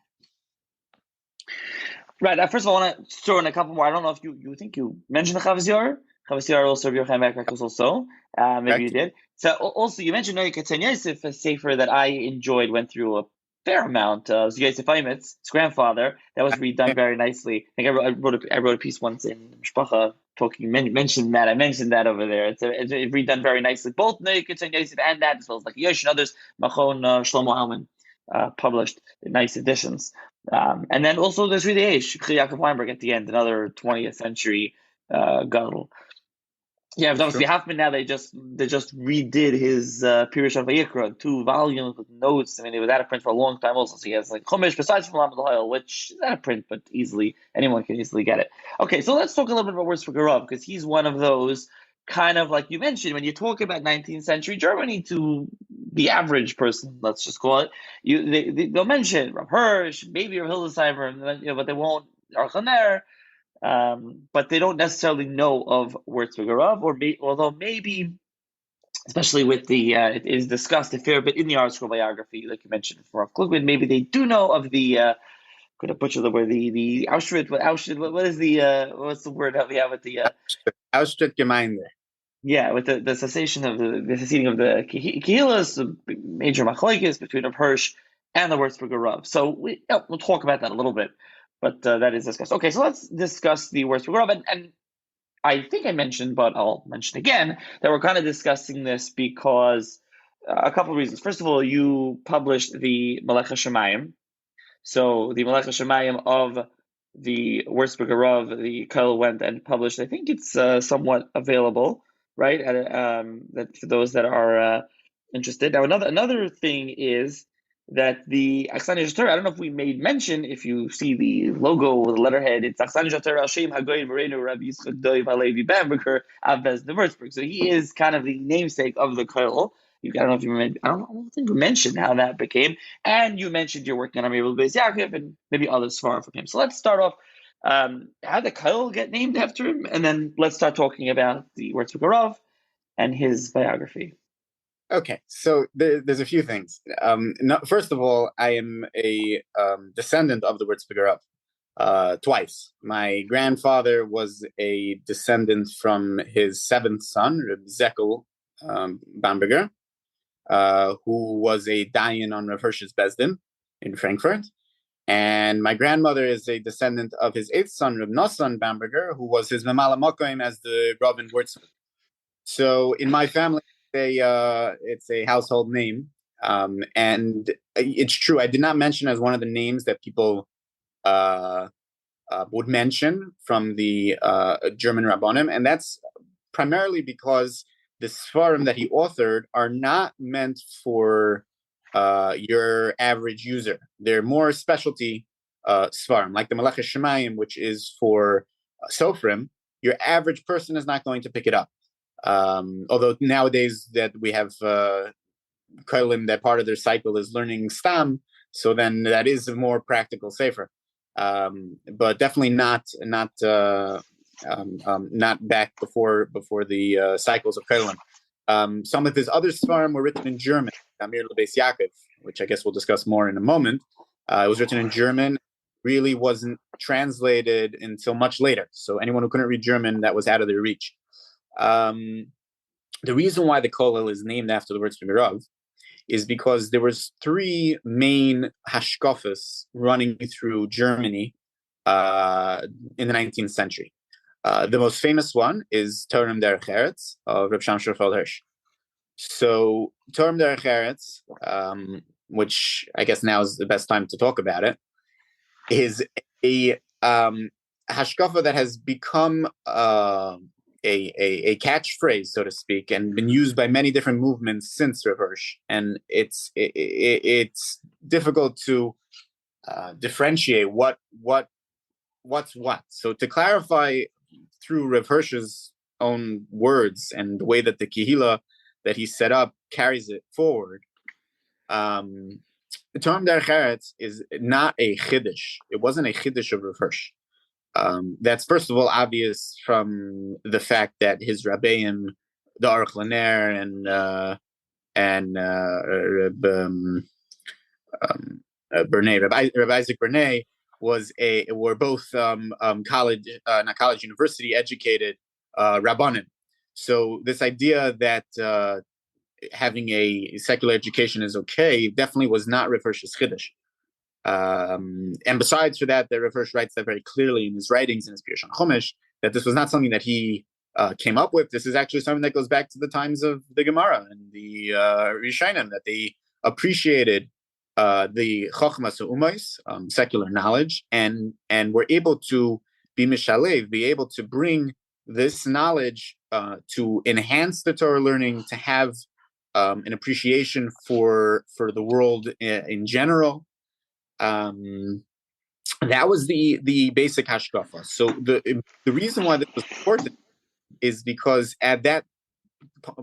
Right. First of all, I want to throw in a couple more. I don't know if you think you mentioned the Chavos Yair. Chavos Yair also, Reb Yochanan Beck was also. Maybe you did. So also, you mentioned Noach Tzon Yosef, a sefer that I enjoyed, went through a fair amount. Yosef Aimitz, his grandfather, that was redone very nicely. I think I wrote a piece once in Mishpacha mentioned that. I mentioned that over there. It's redone very nicely. Both Noach Tzon Yosef and that, as well as like Yosh and others, Machon Shlomo Hellmann published nice editions. And then also there's really Yitzchak Weinberg at the end, another 20th century Gadol. Yeah, but obviously Hoffman now they just redid his Pirush on Vayikra, 2 volumes with notes. I mean, it was out of print for a long time also. So he has like Chumash besides from Lamed L'Hoil, which is out of print, but anyone can easily get it. Okay, so let's talk a little bit about Wurzburger Rav, because he's one of those kind of, like you mentioned, when you talk about 19th century Germany to the average person, let's just call it, they'll mention Rav Hirsch, maybe Rav Hildesheimer, but they won't Archaner. But they don't necessarily know of Wurzburger Rav, although maybe, especially with it is discussed a fair bit in the article biography, like you mentioned for Rav Klugman, maybe they do know of the, could I butcher the word, the Auschwitz, what is what's the word that we have with the Auschwitz Gemeinde. Yeah, with the cessation of the seceding of the Kehillas, the major machlokes between Rav Hirsch and the Wurzburger Rav. So we'll talk about that a little bit, but that is discussed. Okay, so let's discuss the Wurzburger Rav, and I think I mentioned, but I'll mention again, that we're kind of discussing this because a couple of reasons. First of all, you published the Meleches Shomayim. So the Meleches Shomayim of the Wurzburger Rav, the Kollel went and published. I think it's somewhat available, right? That for those that are interested. Now, another thing is that the Achsanya Shel Torah, I don't know if we made mention, if you see the logo, the letterhead, it's Achsanya Shel Torah Hashem Hagoyim Morenu Rav Yitzchak Dov Bamberger Avbez de Wurzburg. So he is kind of the namesake of the Kollel. I don't think you mentioned how that became, and you mentioned you're working on Amirah L'Beis Yaakov and maybe other Seforim from him. So let's start off. How did the Kollel get named after him, and then let's start talking about the Wurzburger Rav and his biography. Okay, so there's a few things. First of all, I am a descendant of the Wurzburger Rav twice. My grandfather was a descendant from his 7th son, Reb Zekel Bamberger, who was a dayan on Rav Hirsch's Bezdin in Frankfurt. And my grandmother is a descendant of his 8th son, Reb Nosson Bamberger, who was his Mamala Mokoim as the Rav in Wurzburg. So in my family, it's a household name. And it's true, I did not mention as one of the names that people would mention from the German Rabbonim, and that's primarily because the Seforim that he authored are not meant for your average user. They're more specialty Seforim, like the Meleches Shomayim, which is for Sofrim. Your average person is not going to pick it up. Although nowadays that we have Kollel, that part of their cycle is learning Stam, so then that is a more practical sefer. But definitely not back before the cycles of Kollel. Some of his other Seforim were written in German, Amirah L'Beis Yaakov, which I guess we'll discuss more in a moment. It was written in German, really wasn't translated until much later. So anyone who couldn't read German, that was out of their reach. The reason why the Kollel is named after the Wurzburger Rav is because there was 3 main hashkafas running through Germany in the 19th century. The most famous one is Torah Derech Eretz of Reb Shamshon Raphael Hirsch. So Torah Derech Eretz, which I guess now is the best time to talk about it, is a hashkafa that has become a catchphrase, so to speak, and been used by many different movements since Rav Hirsch. And it's difficult to differentiate what's what. So to clarify through Rav Hirsch's own words and the way that the kehila that he set up carries it forward, the term Derech Eretz is not a chiddush. It wasn't a chiddush of Rav Hirsch. That's first of all obvious from the fact that his rabbeim, the Aruch Laner and Rav Isaac Bernay were both university educated rabbanim. So this idea that having a secular education is okay definitely was not Rav Hirsch's chiddush. And besides for that, the Rav Hirsch writes that very clearly in his writings, in his Pirush Chumash, that this was not something that he came up with. This is actually something that goes back to the times of the Gemara and the Rishonim, that they appreciated the Chochmas U'umais, secular knowledge, and were able to be mishalev, be able to bring this knowledge to enhance the Torah learning, to have an appreciation for the world in general. That was the basic hashkafa. So the reason why this was important is because at that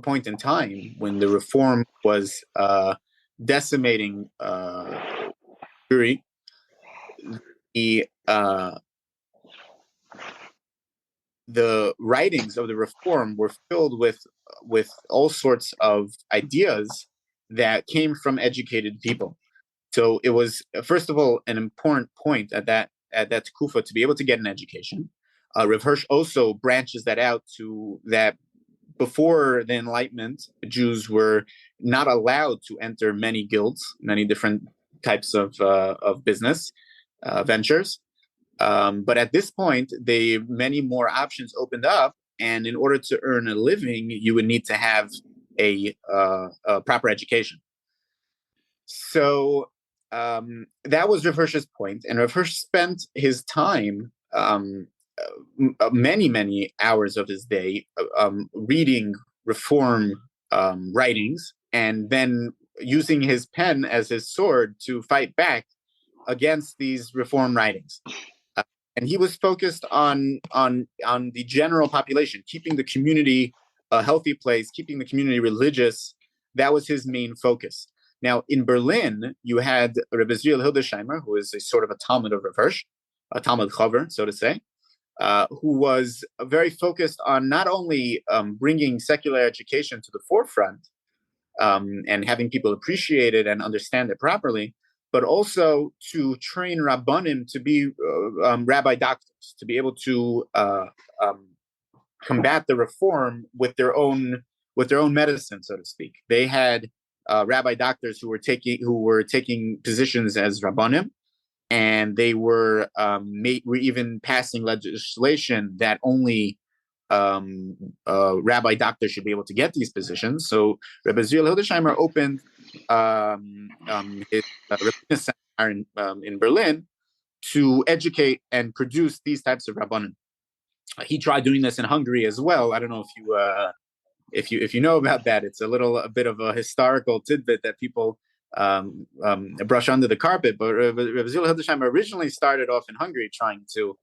point in time, when the reform was decimating Jewry, the writings of the reform were filled with all sorts of ideas that came from educated people. So it was, first of all, an important point at that tekufa to be able to get an education. Rav Hirsch also branches that out to that before the Enlightenment, Jews were not allowed to enter many guilds, many different types of business ventures. But at this point, many more options opened up, and in order to earn a living, you would need to have a proper education. So that was Rav Hirsch's point, and Rav Hirsch spent his time, many hours of his day, reading reform writings, and then using his pen as his sword to fight back against these reform writings. And he was focused on the general population, keeping the community a healthy place, keeping the community religious. That was his main focus. Now, in Berlin, you had Rebbe Zriel Hildesheimer, who is a sort of a Talmud of Rav Hirsch, a Talmud Chaver, so to say, who was very focused on not only bringing secular education to the forefront and having people appreciate it and understand it properly, but also to train Rabbanim to be rabbi doctors, to be able to combat the reform with their own medicine, so to speak. They had rabbi doctors who were taking positions as Rabbanim, and they were even passing legislation that only rabbi doctors should be able to get these positions. So Rebbe Zriel Hildesheimer opened his rabbinus seminar in Berlin to educate and produce these types of rabbanim. He tried doing this in Hungary as well. I don't know if you know about that. It's a bit of a historical tidbit that people brush under the carpet. But Rebbe Zriel Hildesheimer originally started off in Hungary trying to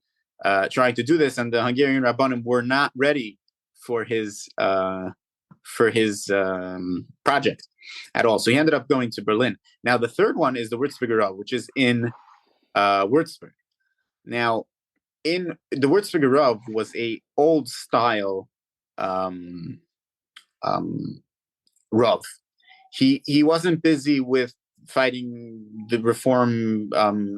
do this, and the Hungarian rabbanim were not ready for his project at all. So he ended up going to Berlin. Now, the third one is the Wurzburger Rav, which is in Würzburg. Now, in the Wurzburger Rav was a old style Rav. He wasn't busy with fighting the reform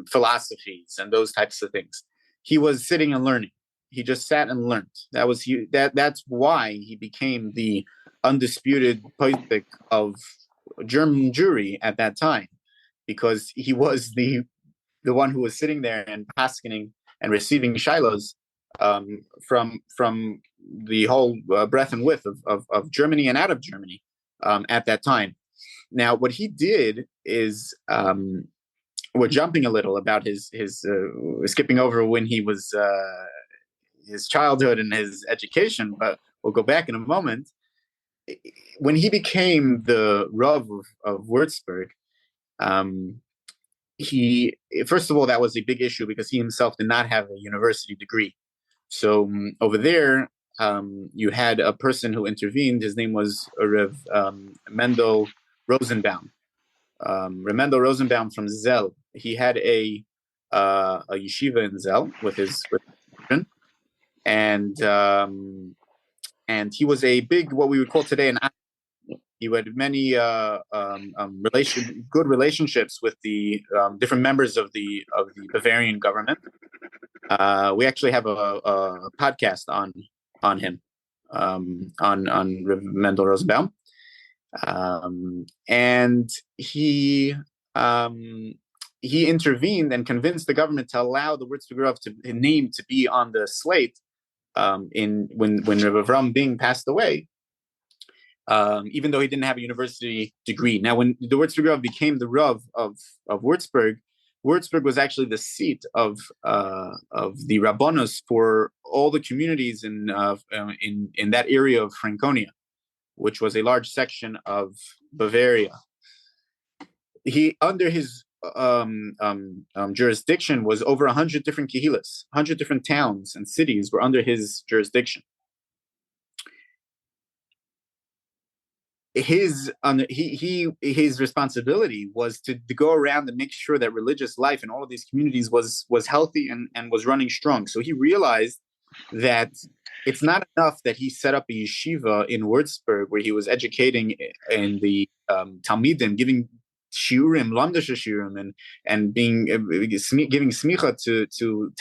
philosophies and those types of things. He was sitting and learning. He just sat and learned. That's why he became the undisputed posek of German Jewry at that time, because he was the one who was sitting there and paskening and receiving shilos from the whole breadth and width of Germany and out of Germany at that time. Now, what he did is we're jumping a little about his skipping over when he was his childhood and his education, but we'll go back in a moment. When he became the Rav of Wurzburg, he, first of all, that was a big issue because he himself did not have a university degree. So over there, you had a person who intervened. His name was Rav Mendel Rosenbaum. Mendel Rosenbaum from Zell. He had a yeshiva in Zell with his children, and he was a big, what we would call today, he had many good relationships with the different members of the Bavarian government. We actually have a podcast on him, on Mendel Rosenbaum, and he intervened and convinced the government to allow the Wurzburger Rav name to be on the slate when Rav Avram Bing passed away. Even though he didn't have a university degree. Now, when the Wurzburger Rav became the Rav of Wurzburg, Wurzburg was actually the seat of the Rabbanos for all the communities in that area of Franconia, which was a large section of Bavaria. He, under his jurisdiction, was over 100 different kehillas, 100 different towns and cities were under his jurisdiction. His responsibility was to go around and make sure that religious life in all of these communities was healthy and was running strong. So he realized that it's not enough that he set up a yeshiva in Wurzburg where he was educating in the Talmidim, giving shiurim, lamdash shiurim, and giving smicha to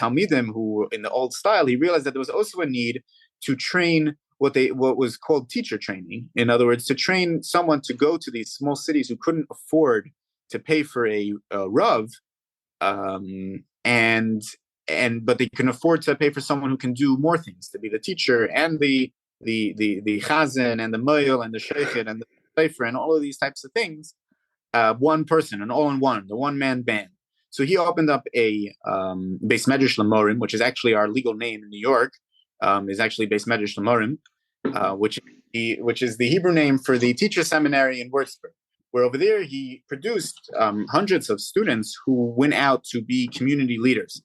Talmidim who in the old style. He realized that there was also a need to train what was called teacher training. In other words, to train someone to go to these small cities who couldn't afford to pay for a Rav, but they can afford to pay for someone who can do more things, to be the teacher and the chazan and the moil and the sheikhet and the sefer and all of these types of things. One person, an all-in-one, the one-man band. So he opened up a Beis Medrash Lamorim, which is actually our legal name in New York. Is actually Beis Medrash Lamorim, which is the Hebrew name for the teacher seminary in Wurzburg, where over there he produced hundreds of students who went out to be community leaders.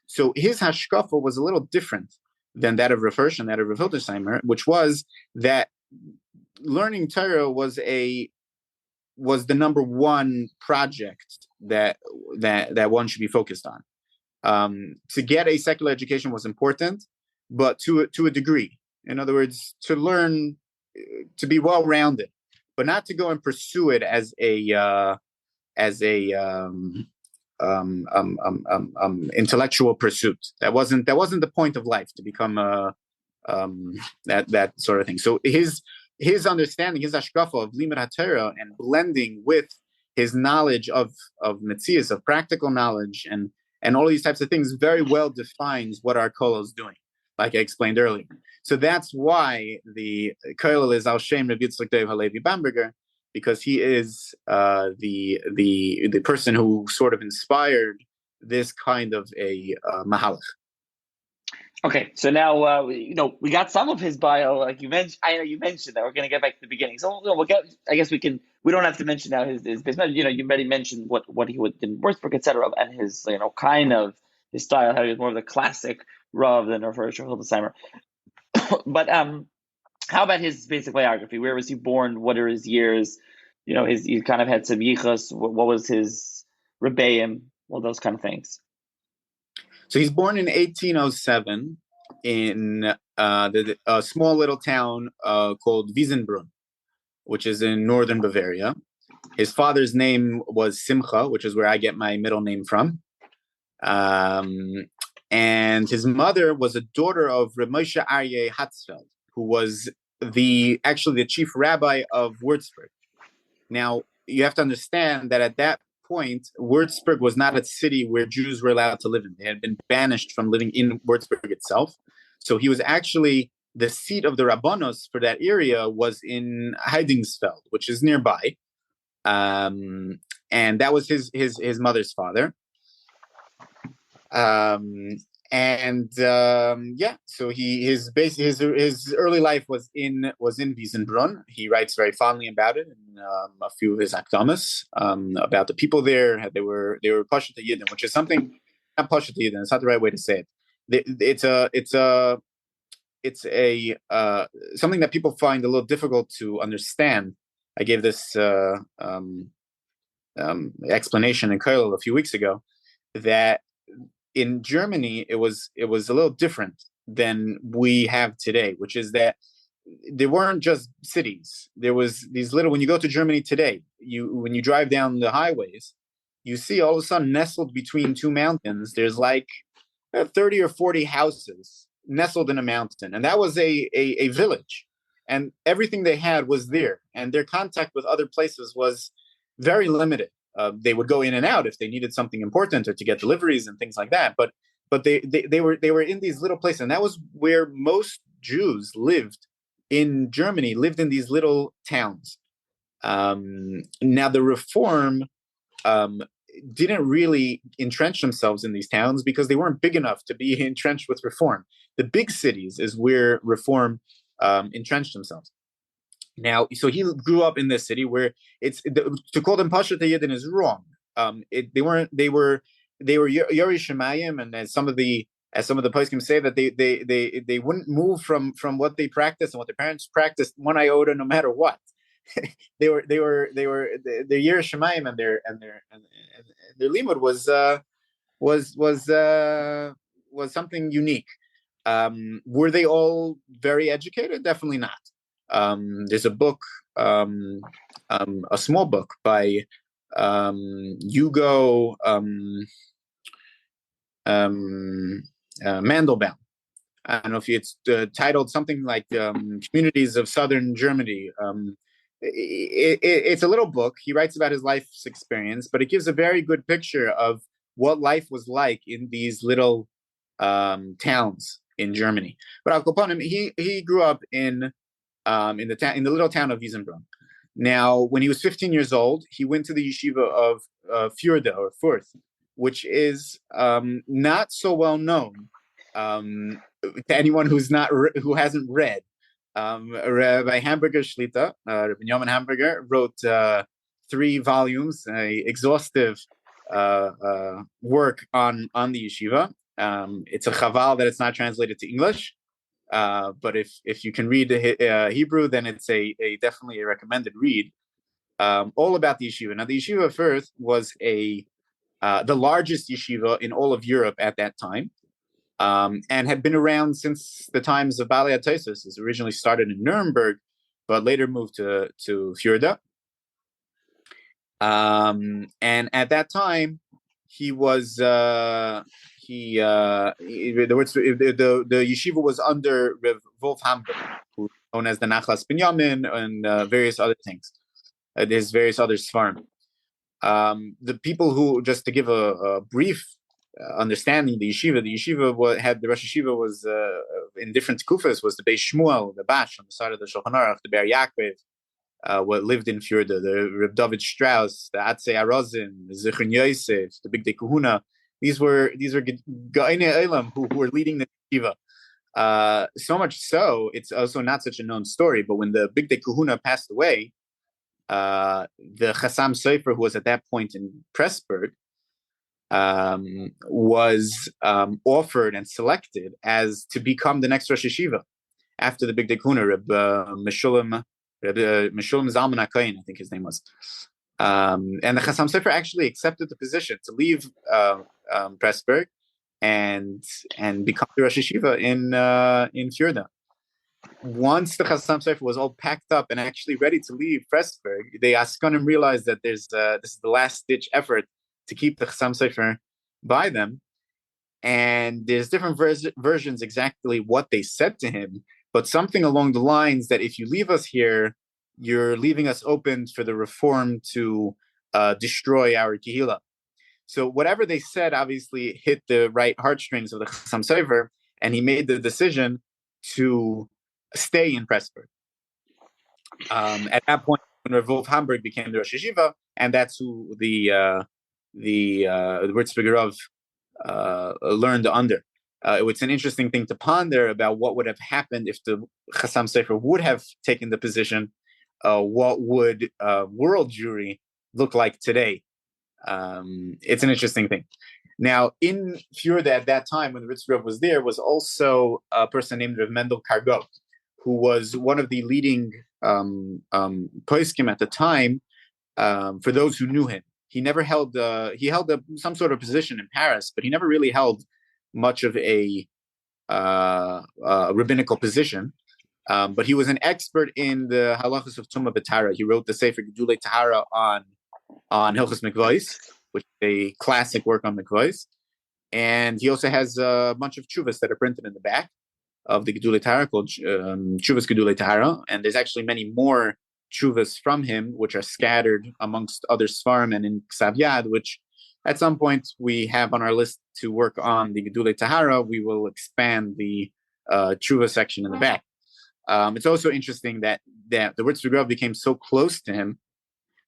So his hashkafa was a little different than that of Rav Hirsch and that of Rav Hildesheimer, which was that learning Torah was the number one project that one should be focused on. To get a secular education was important, but to a degree. In other words, to learn, to be well-rounded, but not to go and pursue it as a intellectual pursuit. That wasn't the point of life, to become that sort of thing. So his understanding, his hashkafa of limud haTorah and blending with his knowledge of metzias, of practical knowledge, and all these types of things, very well defines what our kollel is doing, like I explained earlier. So that's why the kollel is al shem Rav Yitzchak Dov Bamberger, because he is the person who sort of inspired this kind of a mahalach. Okay, so now we got some of his bio, like you mentioned. I know you mentioned that. We're going to get back to the beginning, so we'll get. I guess we can. We don't have to mention now his business. You already mentioned what he did in Wurzburg, etc., and his kind of his style. How he was more of the classic Rav than Rav Hirsch or Hildesheimer. But how about his basic biography? Where was he born? What are his years? He kind of had some yichus. What was his rebbeim? All those kind of things. So he's born in 1807 in a small little town called Wiesenbrunn, which is in northern Bavaria. His father's name was Simcha, which is where I get my middle name from. And his mother was a daughter of Reb Moshe Aryeh Hatzfeld, who was the chief rabbi of Wurzburg. Now, you have to understand that at that point, Wurzburg was not a city where Jews were allowed to live in. They had been banished from living in Wurzburg itself. So he was actually, the seat of the Rabbanos for that area was in Heidingsfeld, which is nearby. And and that was his mother's father. So his early life was in Wiesenbrunn. He writes very fondly about it in a few of his akdamas about the people there. They were Pashut Yidden, which is something, not Pashut Yidden. It's not the right way to say it. It's a something that people find a little difficult to understand. I gave this explanation in Kollel a few weeks ago, that in Germany it was a little different than we have today, which is that there weren't just cities. There was these little, when you go to Germany today, when you drive down the highways, you see all of a sudden nestled between two mountains, there's like 30 or 40 houses nestled in a mountain. And that was a village. And everything they had was there. And their contact with other places was very limited. They would go in and out if they needed something important or to get deliveries and things like that. But they were in these little places. And that was where most Jews lived in Germany, lived in these little towns. Now the Reform didn't really entrench themselves in these towns because they weren't big enough to be entrenched with Reform. The big cities is where Reform entrenched themselves. Now, so he grew up in this city where to call them Pashut Yidden is wrong. They were Yiras Shamayim, and as some of the poskim say, that they wouldn't move from what they practiced and what their parents practiced one iota, no matter what. they were their Yiras Shamayim, and their limud was something unique. Were they all very educated? Definitely not. There's a book, a small book by Hugo Mandelbaum. I don't know if it's titled something like Communities of Southern Germany. It's a little book. He writes about his life's experience, but it gives a very good picture of what life was like in these little towns in Germany. But Al Kaponim, he grew up in the little town of Wiesenbrunn. Now, when he was 15 years old, he went to the yeshiva of Fürth, which is not so well known to anyone who hasn't read. Rabbi Hamburger Shlita, Rabbi Yoman Hamburger, wrote 3 volumes, exhaustive work on the yeshiva. It's a chaval that it's not translated to English. But if you can read Hebrew, then it's definitely a recommended read. All about the yeshiva. Now, the yeshiva of Fürth was the largest yeshiva in all of Europe at that time, and had been around since the times of Balei HaTosfos. It originally started in Nuremberg, but later moved to Fürth. And at that time, he was the yeshiva was under Rav Wolf Hamburg, who known as the Nachlas Binyamin, and various other things. There's various other Seforim. The people who, just to give a brief understanding, the yeshiva had the Rosh Yeshiva was in different kufas, was the Beis Shmuel, the Bash on the side of the Shulchan Aruch, the Ber Yaakov, what lived in Fürth, the Reb David Strauss, the Atzei Arozim, the Zichron Yosef, the Big Day Kahuna. These were Ga'inei Olam who were leading the yeshiva. So much so, it's also not such a known story, but when the Big Day Kahuna passed away, the Chassam Sofer, who was at that point in Pressburg, was offered and selected as to become the next Rosh Yeshiva after the Big Day Kahuna, Reb Meshulam Zalman HaKohen, I think his name was. And the Chassam Sofer actually accepted the position to leave Pressburg and become the Rosh Yeshiva in Fürth. Once the Chassam Sofer was all packed up and actually ready to leave Pressburg, the Askanim realized that this is the last-ditch effort to keep the Chassam Sofer by them. And there's different versions exactly what they said to him, but something along the lines that if you leave us here, you're leaving us open for the Reform to destroy our Kehillah. So whatever they said obviously hit the right heartstrings of the Chassam Sofer, and he made the decision to stay in Pressburg. At that point, when Rav Wolf Hamburg became the Rosh Yeshiva, and that's who the Wurzburger Rav learned under. It's an interesting thing to ponder about what would have happened if the Chassam Sofer would have taken the position. What would world Jewry look like today? It's an interesting thing. Now, in Fjorda at that time, when the Ritz Rav was there, was also a person named Rav Mendel Kargo, who was one of the leading poskim at the time. For those who knew him, he never held some sort of position in Paris, but he never really held much of a rabbinical position. But he was an expert in the halachas of Tumah B'Tara. He wrote the Sefer Gedulei Tahara on Hilchos Mikvos, which is a classic work on Mikvos. And he also has a bunch of tshuvas that are printed in the back of the Gedulei Tahara called Tshuvas Gedulei Tahara. And there's actually many more tshuvas from him, which are scattered amongst other Sfarim and in Ksav Yad, which at some point we have on our list to work on the Gedulei Tahara. We will expand the tshuva section in the back. It's also interesting that the Wurzburger Rav became so close to him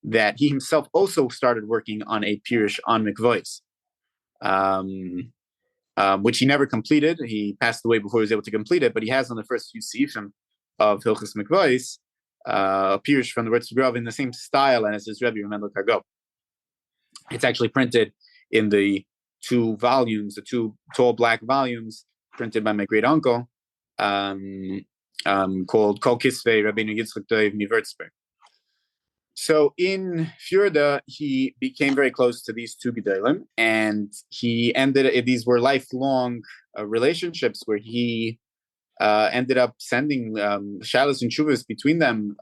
that he himself also started working on a pirush on Mikvos, which he never completed. He passed away before he was able to complete it, but he has on the first few seifim of Hilchos Mikvos a pirush from the Wurzburger Rav in the same style as his Rebbe Mendel Kargo. It's actually printed in the two tall black volumes printed by my great uncle, called Kol Kisvei Rabbeinu Yitzchak Dov Wurzburg. So in Fjorda, he became very close to these two Gedolim, and these were lifelong relationships where he ended up sending shalos and shuvas between them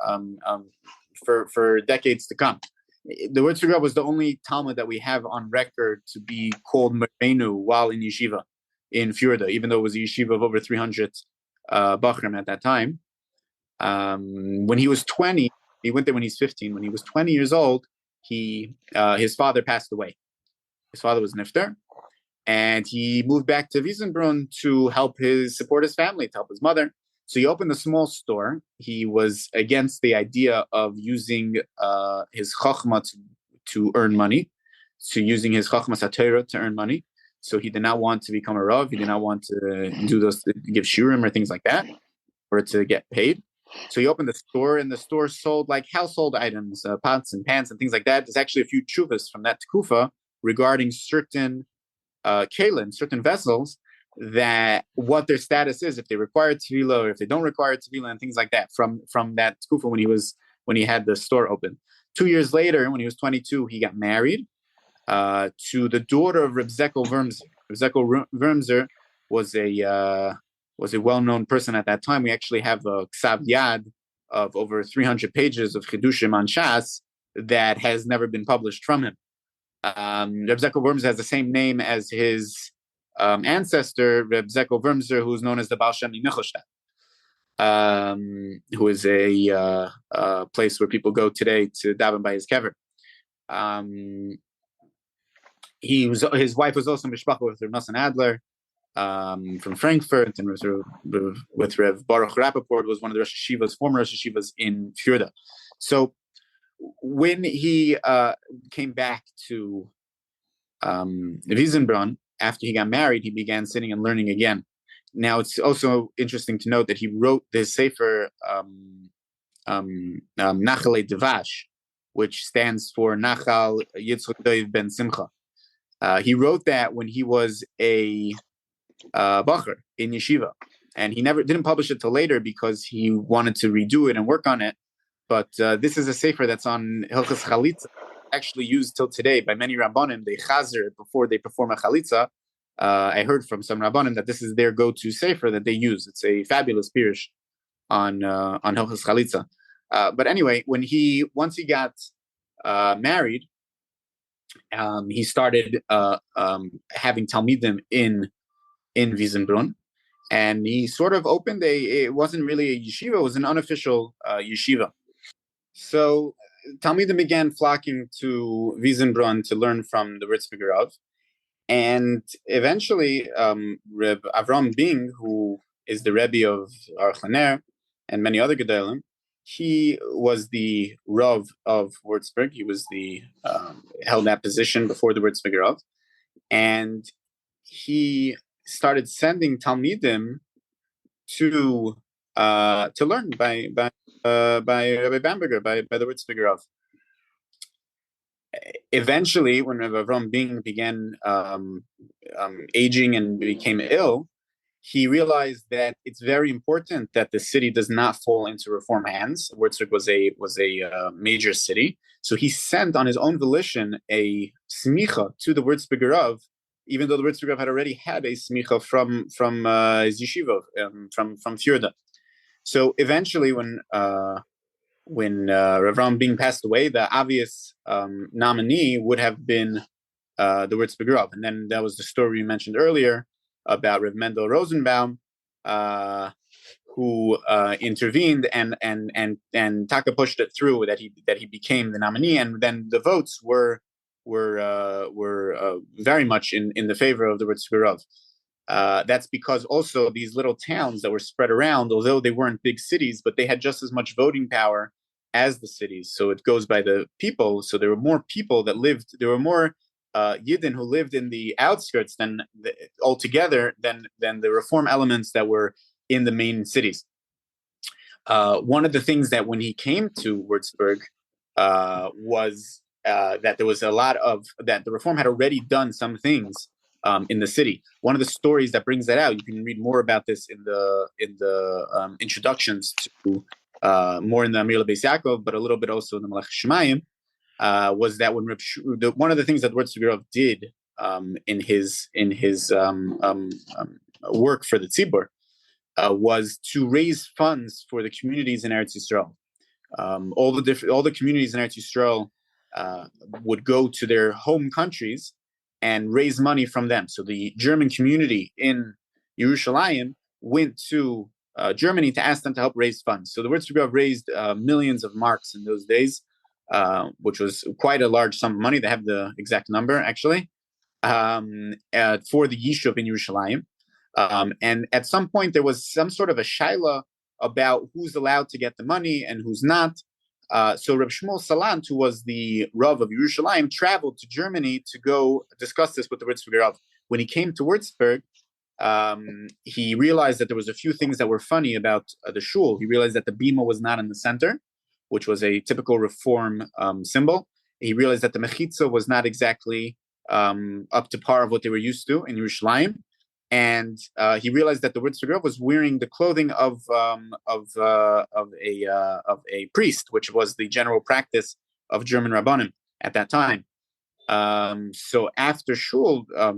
for decades to come. The Wurzburger Rav was the only Talmud that we have on record to be called Merenu while in yeshiva in Fjorda, even though it was a yeshiva of over 300 Bachrim at that time. When he was 20, he went there when he's 15. When he was 20 years old, his father passed away. His father was nifter, and he moved back to Wiesenbrunn to support his family, to help his mother. So he opened a small store. He was against the idea of using his chachma to earn money, using his chachma satira to earn money. So he did not want to become a rav. He did not want to give shurim or things like that, or to get paid. So he opened the store, and the store sold like household items, pots and pans and things like that. There's actually a few tshuvas from that tekufa regarding certain kelim, certain vessels, that what their status is, if they require tefillah or if they don't require tefillah, and things like that from that tekufa when he had the store open. 2 years later, when he was 22, he got married to the daughter of Reb Zekel Vermzer. Reb Zekel Vermzer was a well-known person at that time. We actually have a Ksav Yad of over 300 pages of Chidushim on Shas that has never been published from him. Reb Zekel Vermzer has the same name as his ancestor, Reb Zekel Vermzer, who's known as the Baal Shem Michelstadt, who is a place where people go today to daven by his kever. His wife was also mishpacha with Reb Nosson Adler from Frankfurt, and with Rev Baruch Rappaport, was one of the former Rosh Hashivas in Fjorda. So when he came back to Wiesenbrunn after he got married, he began sitting and learning again. Now, it's also interesting to note that he wrote this sefer Nachalei Devash, which stands for Nachal Yitzchak Dov Ben Simcha. He wrote that when he was a bacher in yeshiva, and he didn't publish it till later because he wanted to redo it and work on it. But this is a sefer that's on Hilchos Chalitza, actually used till today by many Rabbanim. They chazer it before they perform a Chalitza. I heard from some Rabbanim that this is their go-to sefer that they use. It's a fabulous pirush on Hilchos Chalitza. But anyway, once he got married, he started having Talmidim in Wiesenbrunn, and he sort of opened it wasn't really a yeshiva, it was an unofficial yeshiva. So Talmidim began flocking to Wiesenbrunn to learn from the Wurzburger Rav, and eventually Reb Avram Bing, who is the Rebbe of Archaner and many other Gedolim, he was the Rav of Wurzburg. He was the held that position before the Wurzburger Rav, and he started sending Talmidim to learn by Rabbi Bamberger, by the Wurzburger Rav. Eventually, when Avram began aging and became ill, he realized that it's very important that the city does not fall into Reform hands. Wurzburg was a major city, so he sent on his own volition a smicha to the Wurzburger Rav, even though the Wurzburger Rav had already had a smicha from his yeshiva, from Fjorda. So eventually, when Rav Ram passed away, the obvious nominee would have been the Wurzburger Rav, and then that was the story we mentioned earlier about Rav Mendel Rosenbaum, who intervened and Taka pushed it through that he became the nominee, and then the votes were very much in the favor of the Wurzburger Rav. That's because also these little towns that were spread around, although they weren't big cities, but they had just as much voting power as the cities. So it goes by the people. So there were more people that lived. There were more Yidden who lived in the outskirts altogether than the Reform elements that were in the main cities. One of the things that when he came to Wurzburg was that there was a lot of that the Reform had already done some things in the city. One of the stories that brings that out, you can read more about this in the introductions to more in the Amirah L'Beis Yaakov, but a little bit also in the Meleches Shomayim, was that when one of the things that Wurzburger Rav did in his work for the Tzibur was to raise funds for the communities in Eretz Yisrael. All the communities in Eretz Yisrael would go to their home countries and raise money from them. So the German community in Yerushalayim went to Germany to ask them to help raise funds. So the Wurzburger Rav raised millions of marks in those days, which was quite a large sum of money. They have the exact number, actually, for the Yishuv in Yerushalayim. And at some point, there was some sort of a shaila about who's allowed to get the money and who's not. So Reb Shmuel Salant, who was the Rav of Yerushalayim, traveled to Germany to go discuss this with the Wurzburger Rav. When he came to Wurzburg, he realized that there was a few things that were funny about the shul. He realized that the bima was not in the center, which was a typical Reform symbol. He realized that the mechitza was not exactly up to par of what they were used to in Yerushalayim. And he realized that the Wurzburger Rav was wearing the clothing of a priest, which was the general practice of German Rabbanim at that time. So after shul, the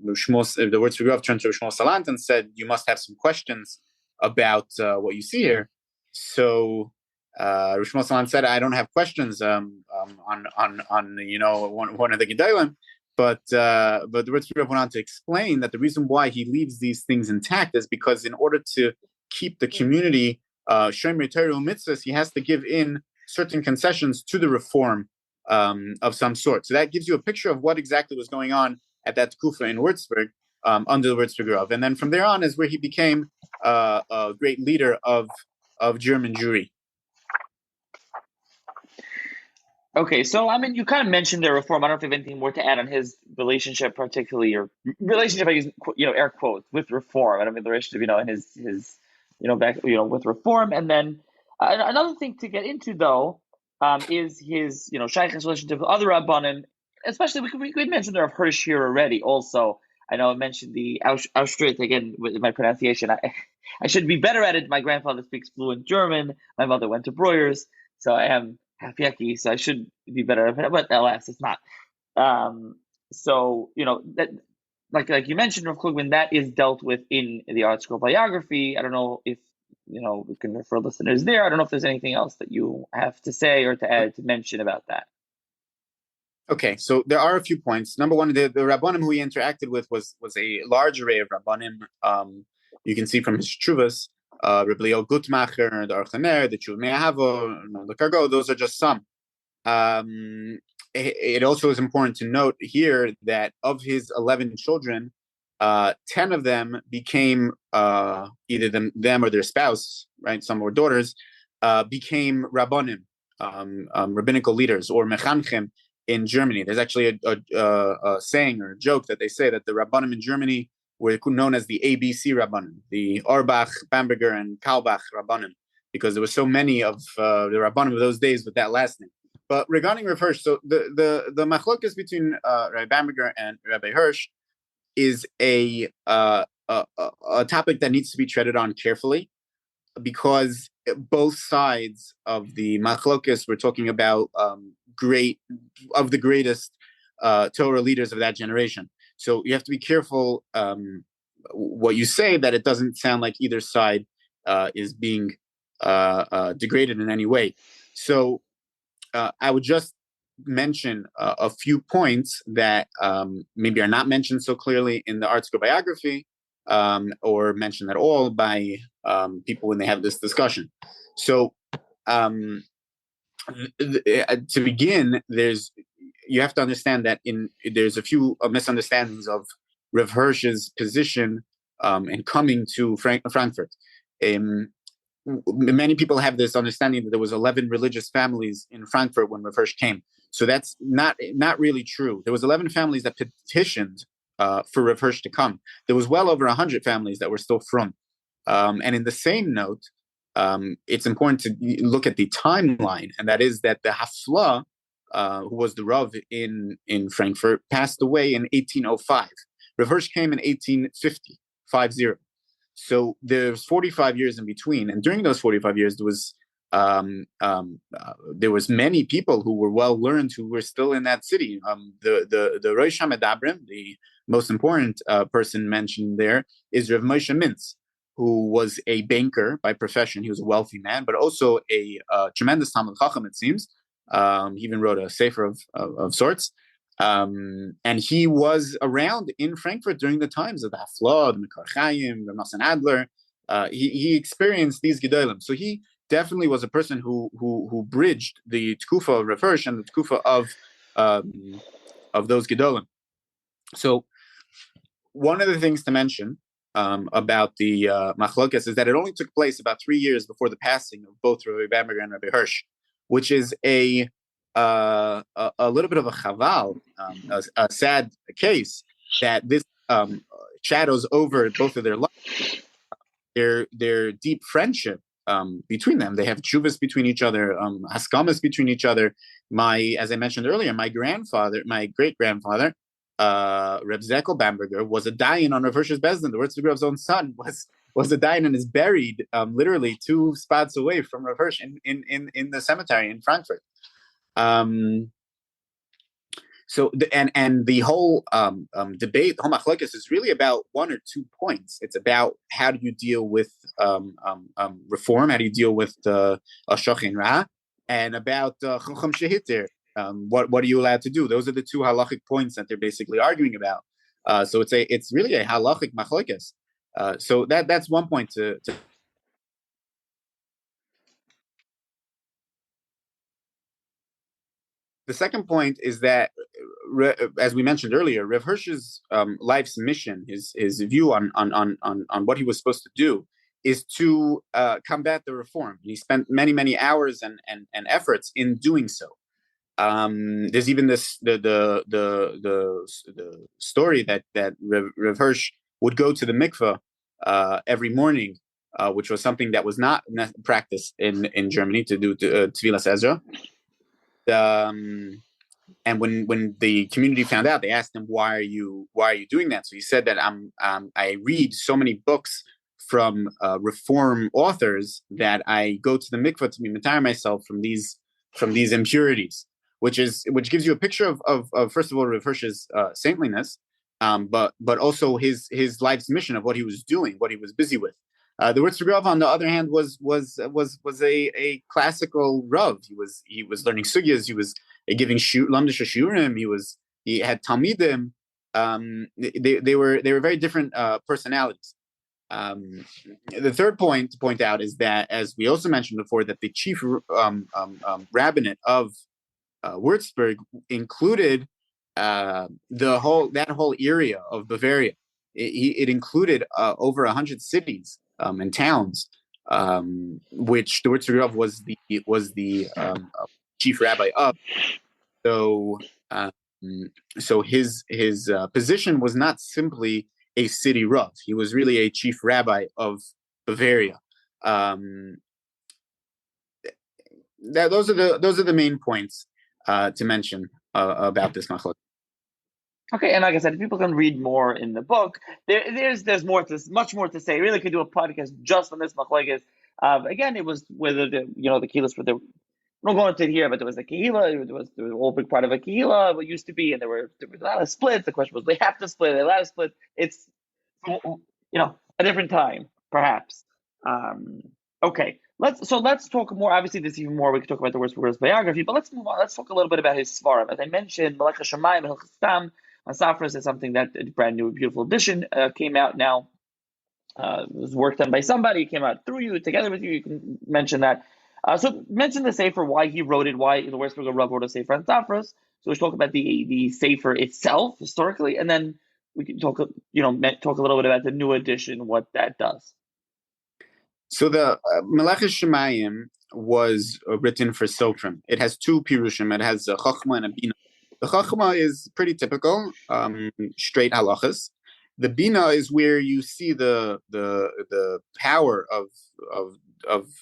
Wurzburger Rav turned to Shmuel Salant and said, "You must have some questions about what you see here." So Shmuel Salant said, "I don't have questions on one of the Gedolim." But the Wurzburger Rav went on to explain that the reason why he leaves these things intact is because in order to keep the community Shomer Torah mitzvahs, he has to give in certain concessions to the Reform of some sort. So that gives you a picture of what exactly was going on at that kufa in Wurzburg under the Wurzburger Rav. And then from there on is where he became a great leader of German Jewry. Okay, so I mean, you kind of mentioned the Reform. I don't know if you have anything more to add on his relationship, particularly, or relationship. I use air quotes with Reform. I don't mean the relationship, and his back with Reform. And then another thing to get into though is his shaykh's relationship with other rabbanim, especially we mentioned the Rav Hirsch here already. Also, I know I mentioned the Auschwitz again with my pronunciation. I should be better at it. My grandfather speaks fluent German. My mother went to Breuer's, so I am half yucky, so I should be better at it, but alas, it's not. So that, like you mentioned, Rav Klugman, that is dealt with in the Art Scroll biography. I don't know if we can refer listeners there. I don't know if there's anything else that you have to say or to add to mention about that. Okay, so there are a few points. Number one, the Rabbanim who he interacted with was a large array of Rabbanim. You can see from his Chuvas, Reb Leo Gutmacher, the Archaner, the Chuv Me'ahavo, the Kargo, those are just some. It also is important to note here that of his 11 children, 10 of them became either them or their spouse, right? Some were daughters, became rabbanim, rabbinical leaders, or mechanchem in Germany. There's actually a saying or a joke that they say that the rabbanim in Germany were known as the ABC rabbanim, the Auerbach, Bamberger, and Kalbach rabbanim, because there were so many of the rabbanim of those days with that last name. But regarding Rav Hirsch, so the machlokas between Rabbi Bamberger and Rabbi Hirsch is a topic that needs to be treaded on carefully, because both sides of the machlokas were talking about the greatest Torah leaders of that generation. So you have to be careful what you say, that it doesn't sound like either side is being degraded in any way. So I would just mention a few points that maybe are not mentioned so clearly in the article biography, or mentioned at all by people when they have this discussion. So to begin, you have to understand that there's a few misunderstandings of Rav Hirsch's position in coming to Frankfurt. Many people have this understanding that there was 11 religious families in Frankfurt when Rav Hirsch came. So that's not really true. There was 11 families that petitioned for Rav Hirsch to come. There was well over 100 families that were still from. And in the same note, it's important to look at the timeline, and that is that the Hafla, who was the Rav in Frankfurt, passed away in 1805. Rav Hirsch came in 1850, 50. So there's 45 years in between, and during those 45 years, there was many people who were well learned who were still in that city. The Rosh HaMedabrim, the most important person mentioned there, is Rav Moshe Mintz, who was a banker by profession. He was a wealthy man, but also a tremendous Talmud Chacham, it seems. He even wrote a sefer of sorts. And he was around in Frankfurt during the times of the Hafla, the Mikar Chaim, the Nosson Adler. He experienced these Gedolim. So he definitely was a person who bridged the Tkufa of Rav Hirsch and the Tkufa of those Gedolim. So one of the things to mention about the Machlokas is that it only took place about 3 years before the passing of both Rabbi Bamberger and Rabbi Hirsch, which is a little bit of a chaval, a sad case that this shadows over both of their lives, their deep friendship between them. They have chuvas between each other, haskamas between each other. As I mentioned earlier, my great-grandfather, Reb Zekel Bamberger, was a dayan on Rav Hirsch's Bezdin. The Wurzburger Rav's own son was a dayan and is buried literally 2 spots away from Rav Hirsch in the cemetery in Frankfurt. So the whole debate, the whole machlokas, is really about 1 or 2 points. It's about how do you deal with reform, how do you deal with the shochin ra, and about chacham shehitir. What are you allowed to do? Those are the 2 halachic points that they're basically arguing about. So it's really a halachic machlokas. So that's one point to. The second point is that, as we mentioned earlier, Rav Hirsch's life's mission, his view on what he was supposed to do, is to combat the reform. He spent many hours and efforts in doing so. There's even the story that Rav Hirsch would go to the mikveh every morning, which was something that was not practiced in Germany, to do Tfilas Ezra. And when the community found out, they asked him, why are you doing that? So he said that I read so many books from reform authors that I go to the mikveh to be retire myself from these impurities, which gives you a picture of first of all Rav Hirsch's saintliness, but also his life's mission of what he was doing, what he was busy with. The Wurzburger Rav, on the other hand, was a classical Rav. He was learning sugyas. He was giving lamdish shurim. He had talmidim. They were very different personalities. The third point to point out is that, as we also mentioned before, that the chief rabbinate of Würzburg included that whole area of Bavaria. It included over 100 cities and towns, which the Wurzburger Rav was the chief rabbi of. So his position was not simply a city Rav. He was really a chief rabbi of Bavaria. Those are the main points to mention about this machlokes. Okay, and like I said, if people can read more in the book, there's much more to say. Really could do a podcast just on this machlokes. Again, it was whether the kehillas were the. We don't go into it here, but there was a kehillah. There was a whole big part of a kehillah. What used to be, and there was a lot of splits. The question was, they have to split. They allowed to split. It's a different time, perhaps. Okay, let's talk more. Obviously, there's even more we could talk about the Wurzburger's biography, but let's move on. Let's talk a little bit about his Seforim. As I mentioned, Meleches Shomayim, Hilchos Stam, Safras is something that a brand new, beautiful edition came out now. It was work done by somebody. It came out through you, together with you. You can mention that. So mention the Sefer, why he wrote it, why the Wurzburger Rav wrote a Sefer on Safras. So we talk about the Sefer itself historically, and then we can talk a little bit about the new edition, what that does. So the Meleches Shomayim was written for Sofrim. It has two pirushim. It has a Chachma and a Bina. The Chachma is pretty typical, straight halachas. The Bina is where you see the power of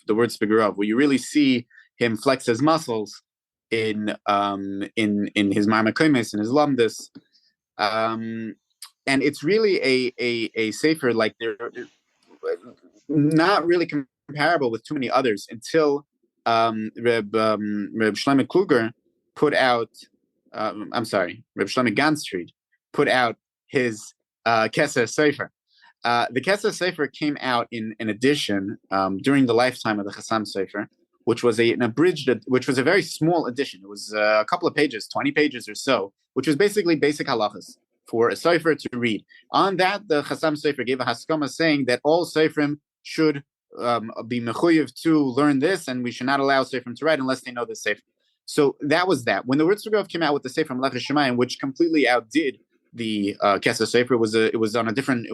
the Wurzburger Rav, where you really see him flex his muscles in his Marmakoimes and his Lamdas. And it's really a sefer like they're not really comparable with too many others until Reb Shlomo Kluger put out. Reb Shlomo Ganstreet put out his Kesser Sefer. The Kesser Sefer came out in an edition during the lifetime of the Chassam Sefer, which was which was a very small edition. It was a couple of pages, 20 pages or so, which was basically basic halachas for a Sefer to read. On that, the Chassam Sefer gave a haskama saying that all Seferim should be mechuyev to learn this, and we should not allow Seferim to write unless they know the Sefer. So that was that. When the Wurzburger Rav came out with the Sefer Meleches Shomayim, which completely outdid the Kesser Sefer, it was on a different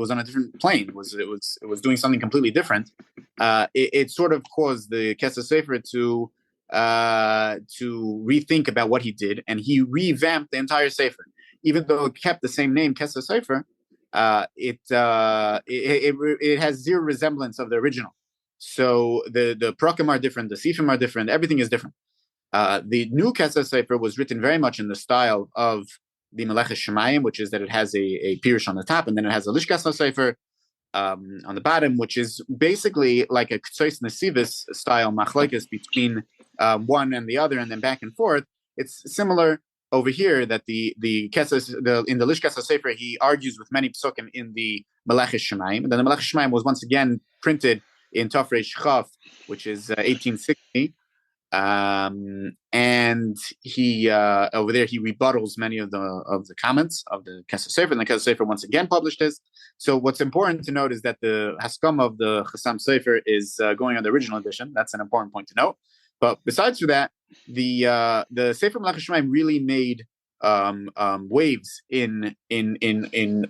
plane. It was doing something completely different. It sort of caused the Kesser Sefer to rethink about what he did, and he revamped the entire Sefer. Even though it kept the same name, Kesser Sefer, it has zero resemblance of the original. So the prakim are different, the sifim are different, everything is different. The new Kesser Sefer was written very much in the style of the Meleches Shomayim, which is that it has a pirush on the top, and then it has a Lishkas Sefer on the bottom, which is basically like a Ktsois Nesivis style machlokes between one and the other, and then back and forth. It's similar over here that in the Lishkas Sefer he argues with many psukim in the Meleches Shomayim, and then the Meleches Shomayim was once again printed in Tafresh Chaf, which is 1860. And he over there he rebuttals many of the comments of the Kesser Sefer, and the Kesser Sefer once again published this. So what's important to note is that the haskam of the Chassam Sefer is going on the original edition. That's an important point to note. But besides for that, the Sefer Meleches Shomayim really made waves in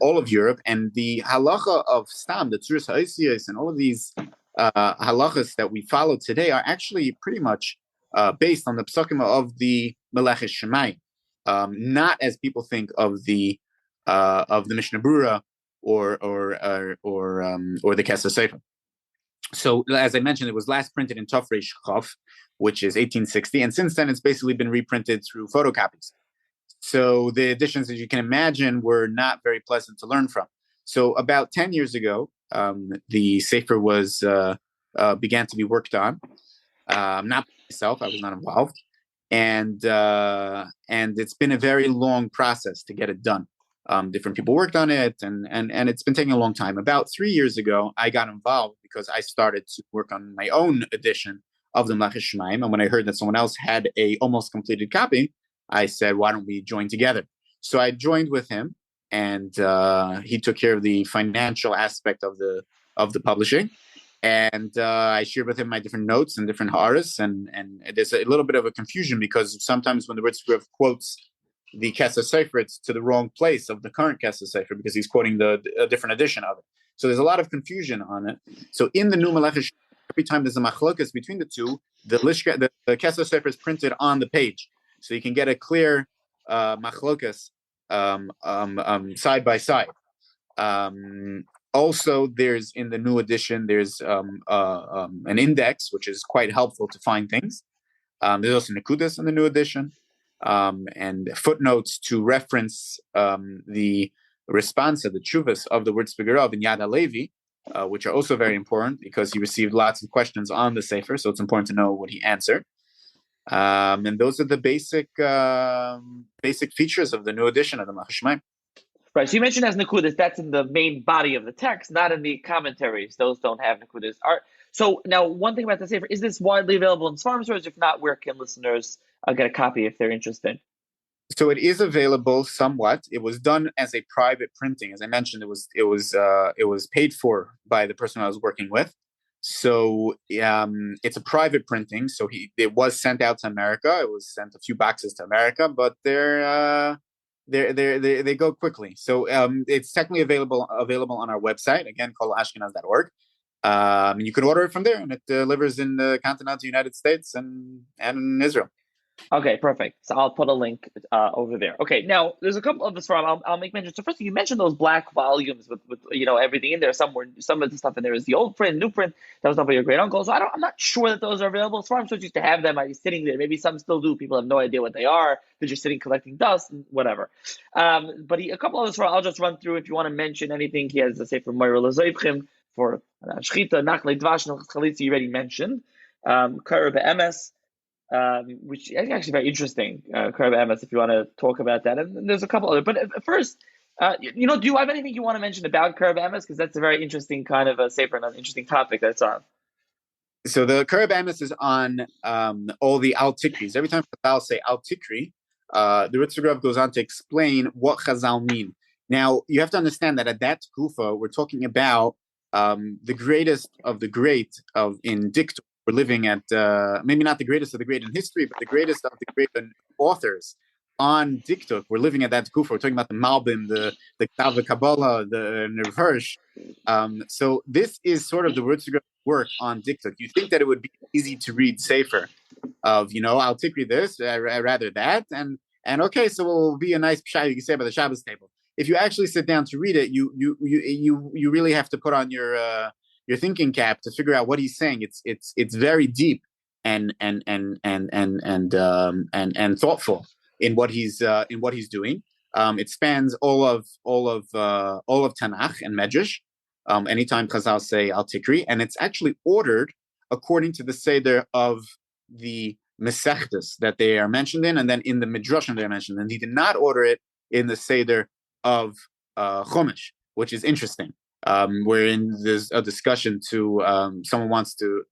all of Europe, and the halacha of Stam, the Tzuras Ha'osiyos, and all of these halachas that we follow today are actually pretty much based on the psukim of the Meleches Shomayim, not as people think of the Mishnah Brura or the Kesser Sefer. So, as I mentioned, it was last printed in Tafresh Chaf, which is 1860, and since then it's basically been reprinted through photocopies. So the editions, as you can imagine, were not very pleasant to learn from. So about 10 years ago, the Sefer was began to be worked on. Not myself, I was not involved, and it's been a very long process to get it done. Different people worked on it, and it's been taking a long time. About 3 years ago, I got involved because I started to work on my own edition of the Meleches Shomayim, and when I heard that someone else had a almost completed copy, I said, why don't we join together? So I joined with him, and he took care of the financial aspect of the publishing. And I shared with him my different notes and different ha'aras, and there's a little bit of a confusion because sometimes when the Wurzburger Rav quotes the Kesser Sefer, it's to the wrong place of the current Kesser Sefer because he's quoting a different edition of it. So there's a lot of confusion on it. So in the new Meleches, every time there's a machlokas between the two, the Kesser Sefer is printed on the page, so you can get a clear machlokas side by side. Also, there's in the new edition, there's an index, which is quite helpful to find things. There's also Nekudas in the new edition, and footnotes to reference the response of the Chuvas of the Wurzburger Rav and Yad HaLevi, which are also very important because he received lots of questions on the Sefer, so it's important to know what he answered. And those are the basic features of the new edition of the Meleches Shomayim. Right. So you mentioned as Nekudas, that's in the main body of the text, not in the commentaries. Those don't have Nekudas. So now, one thing about the Sefer, is this widely available in Seforim stores? If not, where can listeners get a copy if they're interested? So it is available somewhat. It was done as a private printing, as I mentioned. It was paid for by the person I was working with. So it's a private printing. So it was sent out to America. It was sent a few boxes to America, but they go quickly. So it's technically available on our website, again, kollelachsanya.org. You can order it from there, and it delivers in the continental United States and in Israel. Okay, perfect. So I'll put a link over there. Okay, now there's a couple of this from I'll make mention. So first, you mentioned those black volumes with everything in there. Some of the stuff in there is the old print, new print that was done by your great uncle. So I'm not sure that those are available. As far as used to have them, I was sitting there. Maybe some still do. People have no idea what they are. They're just sitting collecting dust and whatever. But a couple of this from I'll just run through. If you want to mention anything, he has to say for Amirah L'Beis for Shchita, Nachle Dvash, Chalitza. You already mentioned. Kollel Achsanya, which is actually very interesting, Kollel Achsanya, if you want to talk about that. And there's a couple other. But first, do you have anything you want to mention about Kollel Achsanya? Because that's a very interesting kind of a sefer and an interesting topic that's on. So the Kollel Achsanya is on all the Al Tikris. Every time Chazal say Al Tikri, the Wurzburger Rav goes on to explain what Chazal mean. Now, you have to understand that at that Kufa, we're talking about the greatest of the great in Diktur. We're living at maybe not the greatest of the great in history, but the greatest of the great authors on Diktuk. We're living at that Kufa. We're talking about the Malbim, the Ktav Kabbalah, the Rav Hirsch. So this is sort of the Wurzburger work on Diktuk. You think that it would be easy to read Sefer of, I'll tikri this, I rather that, and okay, so it will be a nice pshat you can say about the Shabbos table. If you actually sit down to read it, you really have to put on your thinking cap to figure out what he's saying. It's very deep and thoughtful in what he's doing. It spans all of Tanakh and Medrash. Anytime Chazal say Al Tikri, and it's actually ordered according to the Seder of the Mesechtes that they are mentioned in, and then in the Midrashim they are mentioned. And he did not order it in the Seder of Chumash, which is interesting. Wherein there's a discussion to someone wants to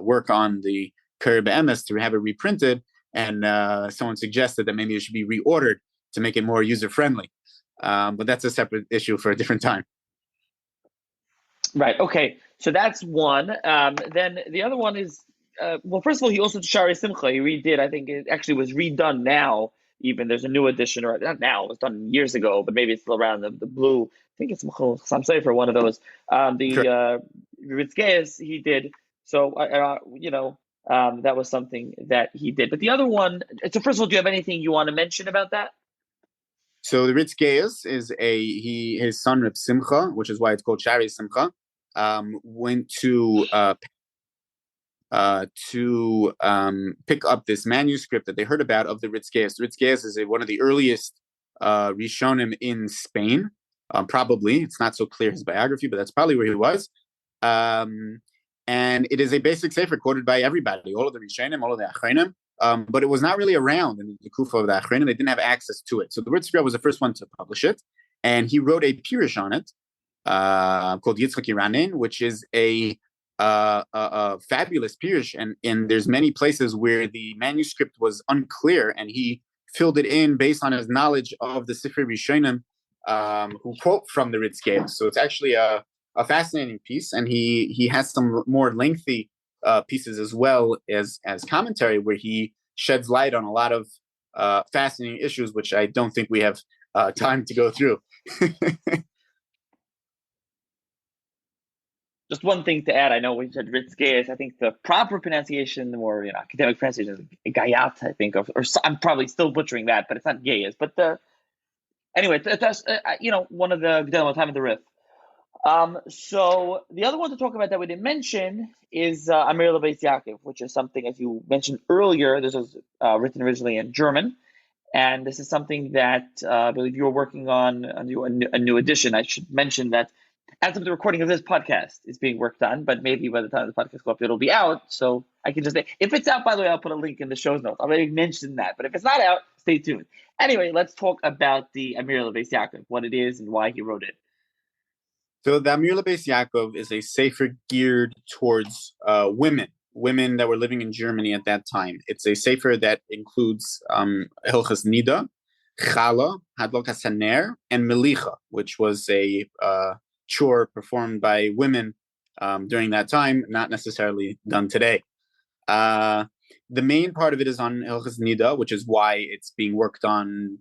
work on the Kollel Achsanya to have it reprinted, and someone suggested that maybe it should be reordered to make it more user friendly. But that's a separate issue for a different time. Right. Okay. So that's one. Then the other one is first of all, he also Shari Simcha. He redid. I think it actually was redone now. Even there's a new edition, or not now. It was done years ago, but maybe it's still around. The blue. I think it's Mechol for one of those. The Ritzgeis he did. So that was something that he did. But the other one. So first of all, do you have anything you want to mention about that? So the Ritzgeis is his son Rav Simcha, which is why it's called Shari Simcha. Went to pick up this manuscript that they heard about of the Ritzgeis. The Ritzgeis is one of the earliest Rishonim in Spain. Probably, it's not so clear his biography, but that's probably where he was. And it is a basic sefer quoted by everybody, all of the Rishonim, all of the Achronim. But it was not really around in the Kufa of the Achronim. They didn't have access to it. So the Wurzburger Rav was the first one to publish it, and he wrote a pirush on it called Yitzchak Iranin, which is a fabulous pirush, and there's many places where the manuscript was unclear, and he filled it in based on his knowledge of the Sifrei Rishonim who quote from the Ritzgeis. So it's actually a fascinating piece, and he has some more lengthy pieces as well as commentary where he sheds light on a lot of fascinating issues, which I don't think we have time to go through. just one thing to add. I know we said Ritzgeis. I think the proper pronunciation, or academic pronunciation, is Gayat. I think, or I'm probably still butchering that, but it's not Gayas. But anyway, that's one of the Gedolim time of the Rif. So the other one to talk about that we didn't mention is Amirah L'Beis Yaakov, which is something, as you mentioned earlier, this was written originally in German, and this is something that I believe you were working on a new edition. I should mention that as of the recording of this podcast, it's being worked on, but maybe by the time the podcast goes up, it'll be out. So I can just say, if it's out, by the way, I'll put a link in the show notes. I already mentioned that, but if it's not out, stay tuned. Anyway, let's talk about the Amirah L'Beis Yaakov, what it is and why he wrote it. So the Amirah L'Beis Yaakov is a sefer geared towards women that were living in Germany at that time. It's a sefer that includes Hilchas Nida, Chala, Hadlokas Haner, and Melicha, which was a chore performed by women during that time, not necessarily done today. The main part of it is on Hilchas Nida, which is why it's being worked on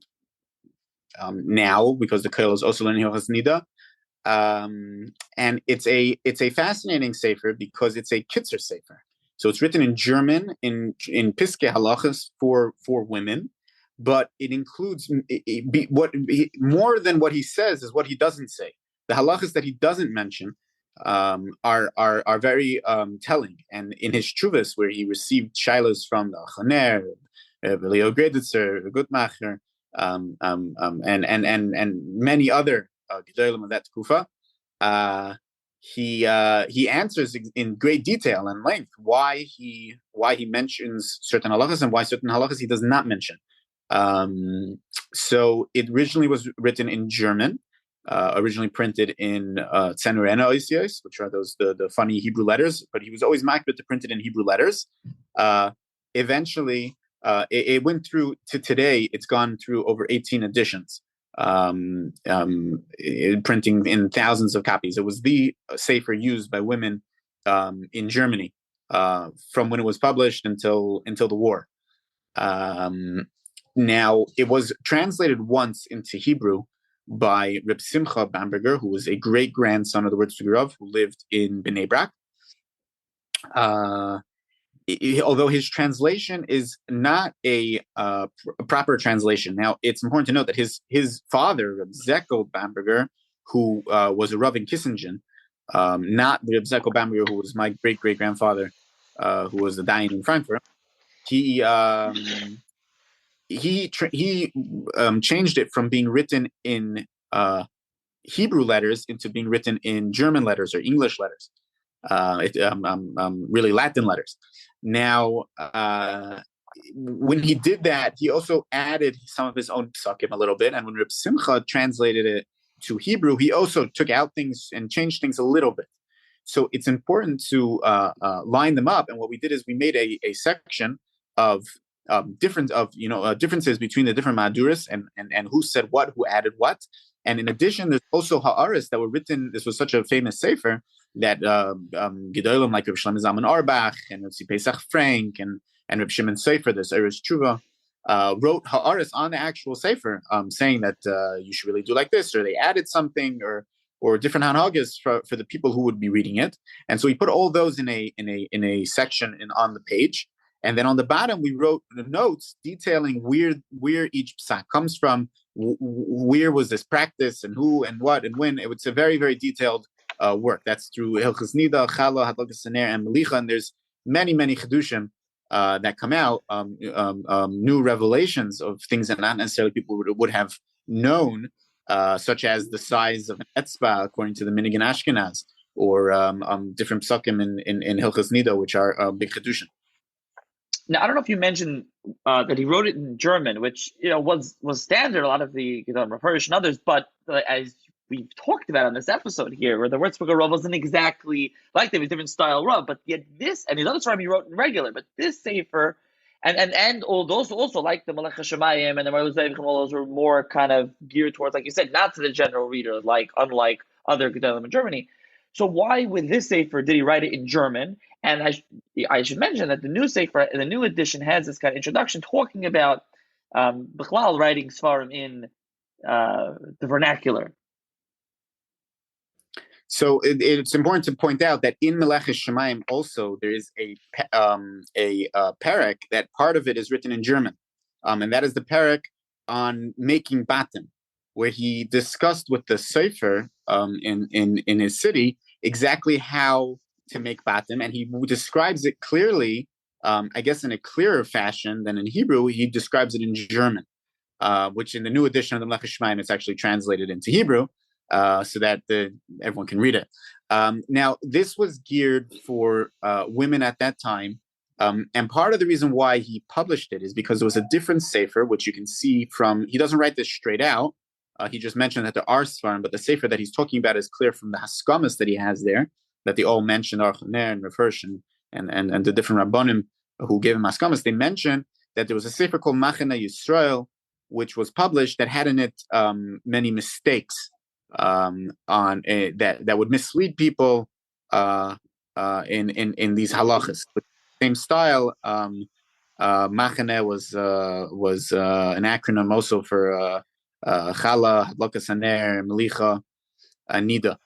now, because the Kollel is also learning Hilchas Nida. And it's a fascinating sefer because it's a kitzer sefer. So it's written in German in Piskei Halachas for women, but it includes more than what he says is what he doesn't say. The halachas that he doesn't mention are very telling. And in his Chuvas, where he received shilas from the Chaner, Eliyahu Greditzer, Gutmacher, and many other Gedolim of that kufa, he answers in great detail and length why he mentions certain halachas and why certain halachas he does not mention. So it originally was written in German, originally printed in Tzenurena Oisios, which are those the funny Hebrew letters, but he was always makbid to print it in Hebrew letters. Eventually, it went through to today. It's gone through over 18 editions, printing in thousands of copies. It was the sefer used by women in Germany from when it was published until the war. Now, it was translated once into Hebrew by Rav Simcha Bamberger, who was a great-grandson of the Wurzburger Rav, who lived in Bnei Brak. Although his translation is not a proper translation. Now, it's important to note that his father, Rav Yitzchak Bamberger, who was a Rav in Kissingen, not the Rav Yitzchak Bamberger, who was my great-great-grandfather, who was a Dayan in Frankfurt, he changed it from being written in Hebrew letters into being written in German letters or English letters, really Latin letters. Now, when he did that, he also added some of his own psukim a little bit. And when Reb Simcha translated it to Hebrew, he also took out things and changed things a little bit. So it's important to line them up. And what we did is we made a section of differences between the different Maduras and who said what, who added what. And in addition, there's also ha'aris that were written. This was such a famous sefer that Gedolim like Reb Shlomo Zalman Auerbach and Reb Pesach Frank and Reb Shimon Sefer, this Eretz Tshuva, wrote ha'aris on the actual sefer, saying that you should really do like this, or they added something, or different hanhagas for the people who would be reading it. And so we put all those in a section on the page. And then on the bottom, we wrote the notes detailing where each psak comes from, where was this practice, and who, and what, and when. It's a very, very detailed work. That's through Hilchas Nida, Chala, Hadlokas Haner, and Melicha. And there's many, many chedushim that come out, new revelations of things that not necessarily people would have known, such as the size of an etzba according to the Minhag in Ashkenaz, or different psakim in Hilchas Nida, which are big chedushim. Now, I don't know if you mentioned that he wrote it in German, which was standard. A lot of the Rav Hirsch and others, but as we've talked about on this episode here, where the Wurzburger Rav wasn't exactly like them, a different style Rav, but yet this and his other time he wrote in regular, but this sefer and all those also like the Meleches Shomayim and the Meleches all those were more kind of geared towards, like you said, not to the general reader, unlike other Gedolim in Germany. So why with this sefer did he write it in German? And I should mention that the new sefer, the new edition, has this kind of introduction talking about Bichlal writing Seforim in the vernacular. So it's important to point out that in Meleches Shomayim also there is a parak that part of it is written in German, and that is the parak on making batim, where he discussed with the sefer in his city exactly how to make batim, and he describes it clearly, I guess in a clearer fashion than in Hebrew. He describes it in German, which in the new edition of the Meleches Shomayim it's actually translated into Hebrew. So that everyone can read it. Now, this was geared for women at that time, and part of the reason why he published it is because there was a different sefer, which you can see from. He doesn't write this straight out. He just mentioned that there are Seforim, but the sefer that he's talking about is clear from the Haskamas that he has there, that they all mention Aruch LaNer and Rav Hirsch and the different Rabbonim who gave him Haskamas. They mention that there was a sefer called Machane Yisrael, which was published that had in it many mistakes. That would mislead people in these halachas. With the same style, Machane was an acronym also for Chala, Hadlakas Haner, Melicha, Nida.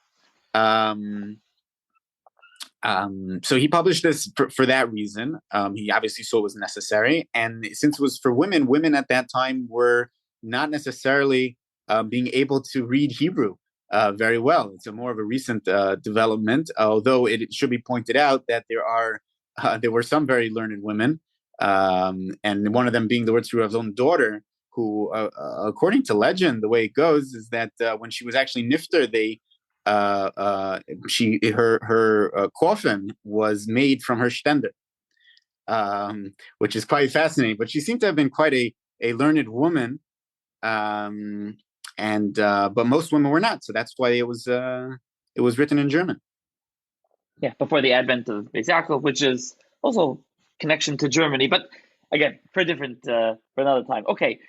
So he published this for that reason. He obviously saw it was necessary, and since it was for women at that time were not necessarily being able to read Hebrew very well. It's a more of a recent development, although it should be pointed out that there were some very learned women, and one of them being the Wurzburger Rav's own daughter, who, according to legend, the way it goes is that when she was actually nifter, her coffin was made from her stender, which is quite fascinating. But she seemed to have been quite a learned woman. But most women were not, so that's why it was written in German. Yeah, before the advent of Beis Yaakov, which is also connection to Germany, but again, for another time. Okay,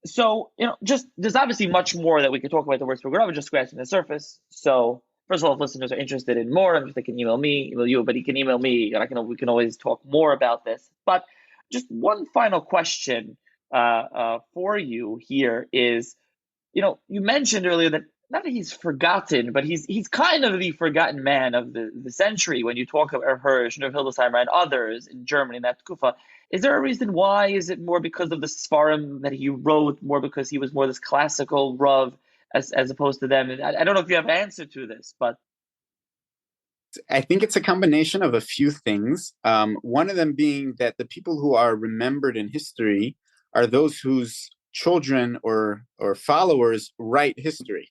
so just there's obviously much more that we could talk about the Wurzburger Rav, just scratching the surface. So first of all, if listeners are interested in more, they can email me, email you, but he can email me, and we can always talk more about this. But just one final question for you here is, you mentioned earlier that not that he's forgotten, but he's kind of the forgotten man of the century when you talk about Hirsch, Hildesheimer, and others in Germany in that Kufa. Is there a reason why? Is it more because of the Seforim that he wrote, more because he was more this classical Rav as opposed to them? I don't know if you have an answer to this, but I think it's a combination of a few things. One of them being that the people who are remembered in history are those whose children or followers write history.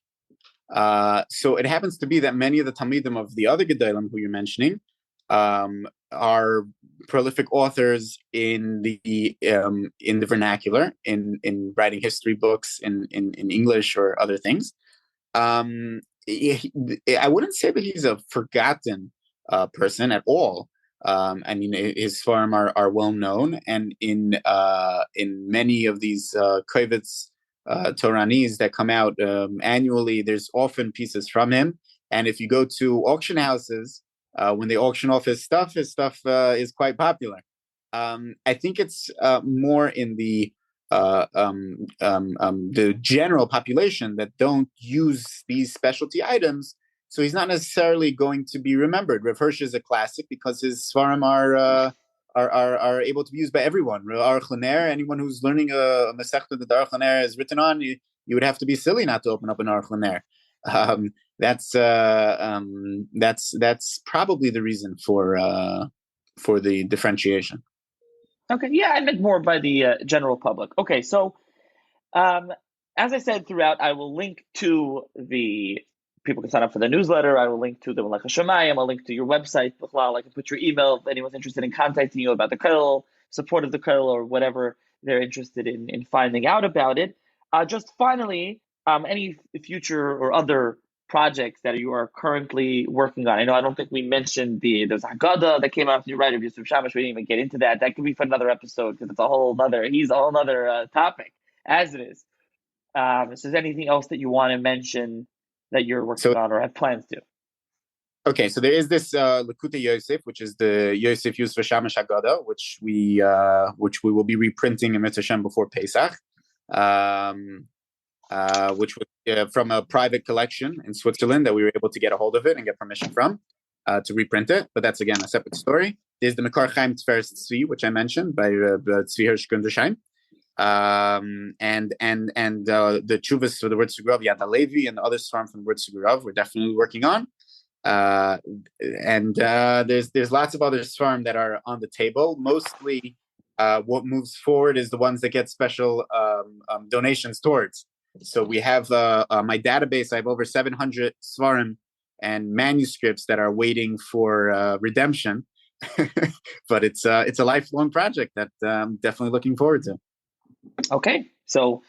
So it happens to be that many of the Talmidim of the other Gedolim who you're mentioning are prolific authors in the vernacular, in writing history books in English or other things. I wouldn't say that he's a forgotten person at all. I mean, his Seforim are well known, and in many of these Kovetz Toranis that come out annually, there's often pieces from him. And if you go to auction houses, when they auction off his stuff is quite popular. I think it's more in the general population that don't use these specialty items. So he's not necessarily going to be remembered. Rav Hirsch is a classic because his Seforim are able to be used by everyone. Aruch LaNer, anyone who's learning a Masechta that Aruch LaNer is written on, you would have to be silly not to open up an Aruch LaNer. That's probably the reason for the differentiation. Okay, yeah, I meant more by the general public. Okay, so as I said throughout, I will link to people can sign up for the newsletter. I will link to the Meleches Shomayim. I'll link to your website. I can put your email if anyone's interested in contacting you about the Kollel, support of the Kollel, or whatever they're interested in finding out about it. Just finally, any future or other projects that you are currently working on. I don't think we mentioned there's a Haggadah that came out from your writer, Yusuf Shamash. We didn't even get into that. That could be for another episode because he's a whole other topic as it is. So is there anything else that you want to mention that you're working on or have plans to? Okay, so there is this Likutei Yosef, which is the Yosef Yusuf Shamash Haggadah, which we will be reprinting in Mitzvah Shem before Pesach, which was from a private collection in Switzerland that we were able to get a hold of it and get permission from to reprint it. But that's, again, a separate story. There's the Mekar Chaim Tferes Tzvi, which I mentioned, by Tzvi Hirsch Gundersheim. And the Chuvas for the Wurzburger Rav, Yad Halevi, and the other Seforim from the Wurzburger Rav we're definitely working on. There's lots of other Seforim that are on the table. Mostly what moves forward is the ones that get special donations towards. So we have my database. I have over 700 Seforim and manuscripts that are waiting for redemption. But it's a lifelong project that I'm definitely looking forward to. Okay, so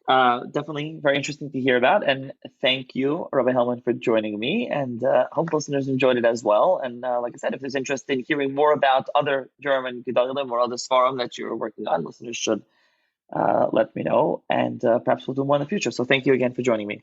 definitely very interesting to hear about, and thank you, Rabbi Hellmann, for joining me, and hope listeners enjoyed it as well. And like I said, if there's interest in hearing more about other German Gedolim or other Seforim that you're working on, listeners should let me know, and perhaps we'll do more in the future. So thank you again for joining me.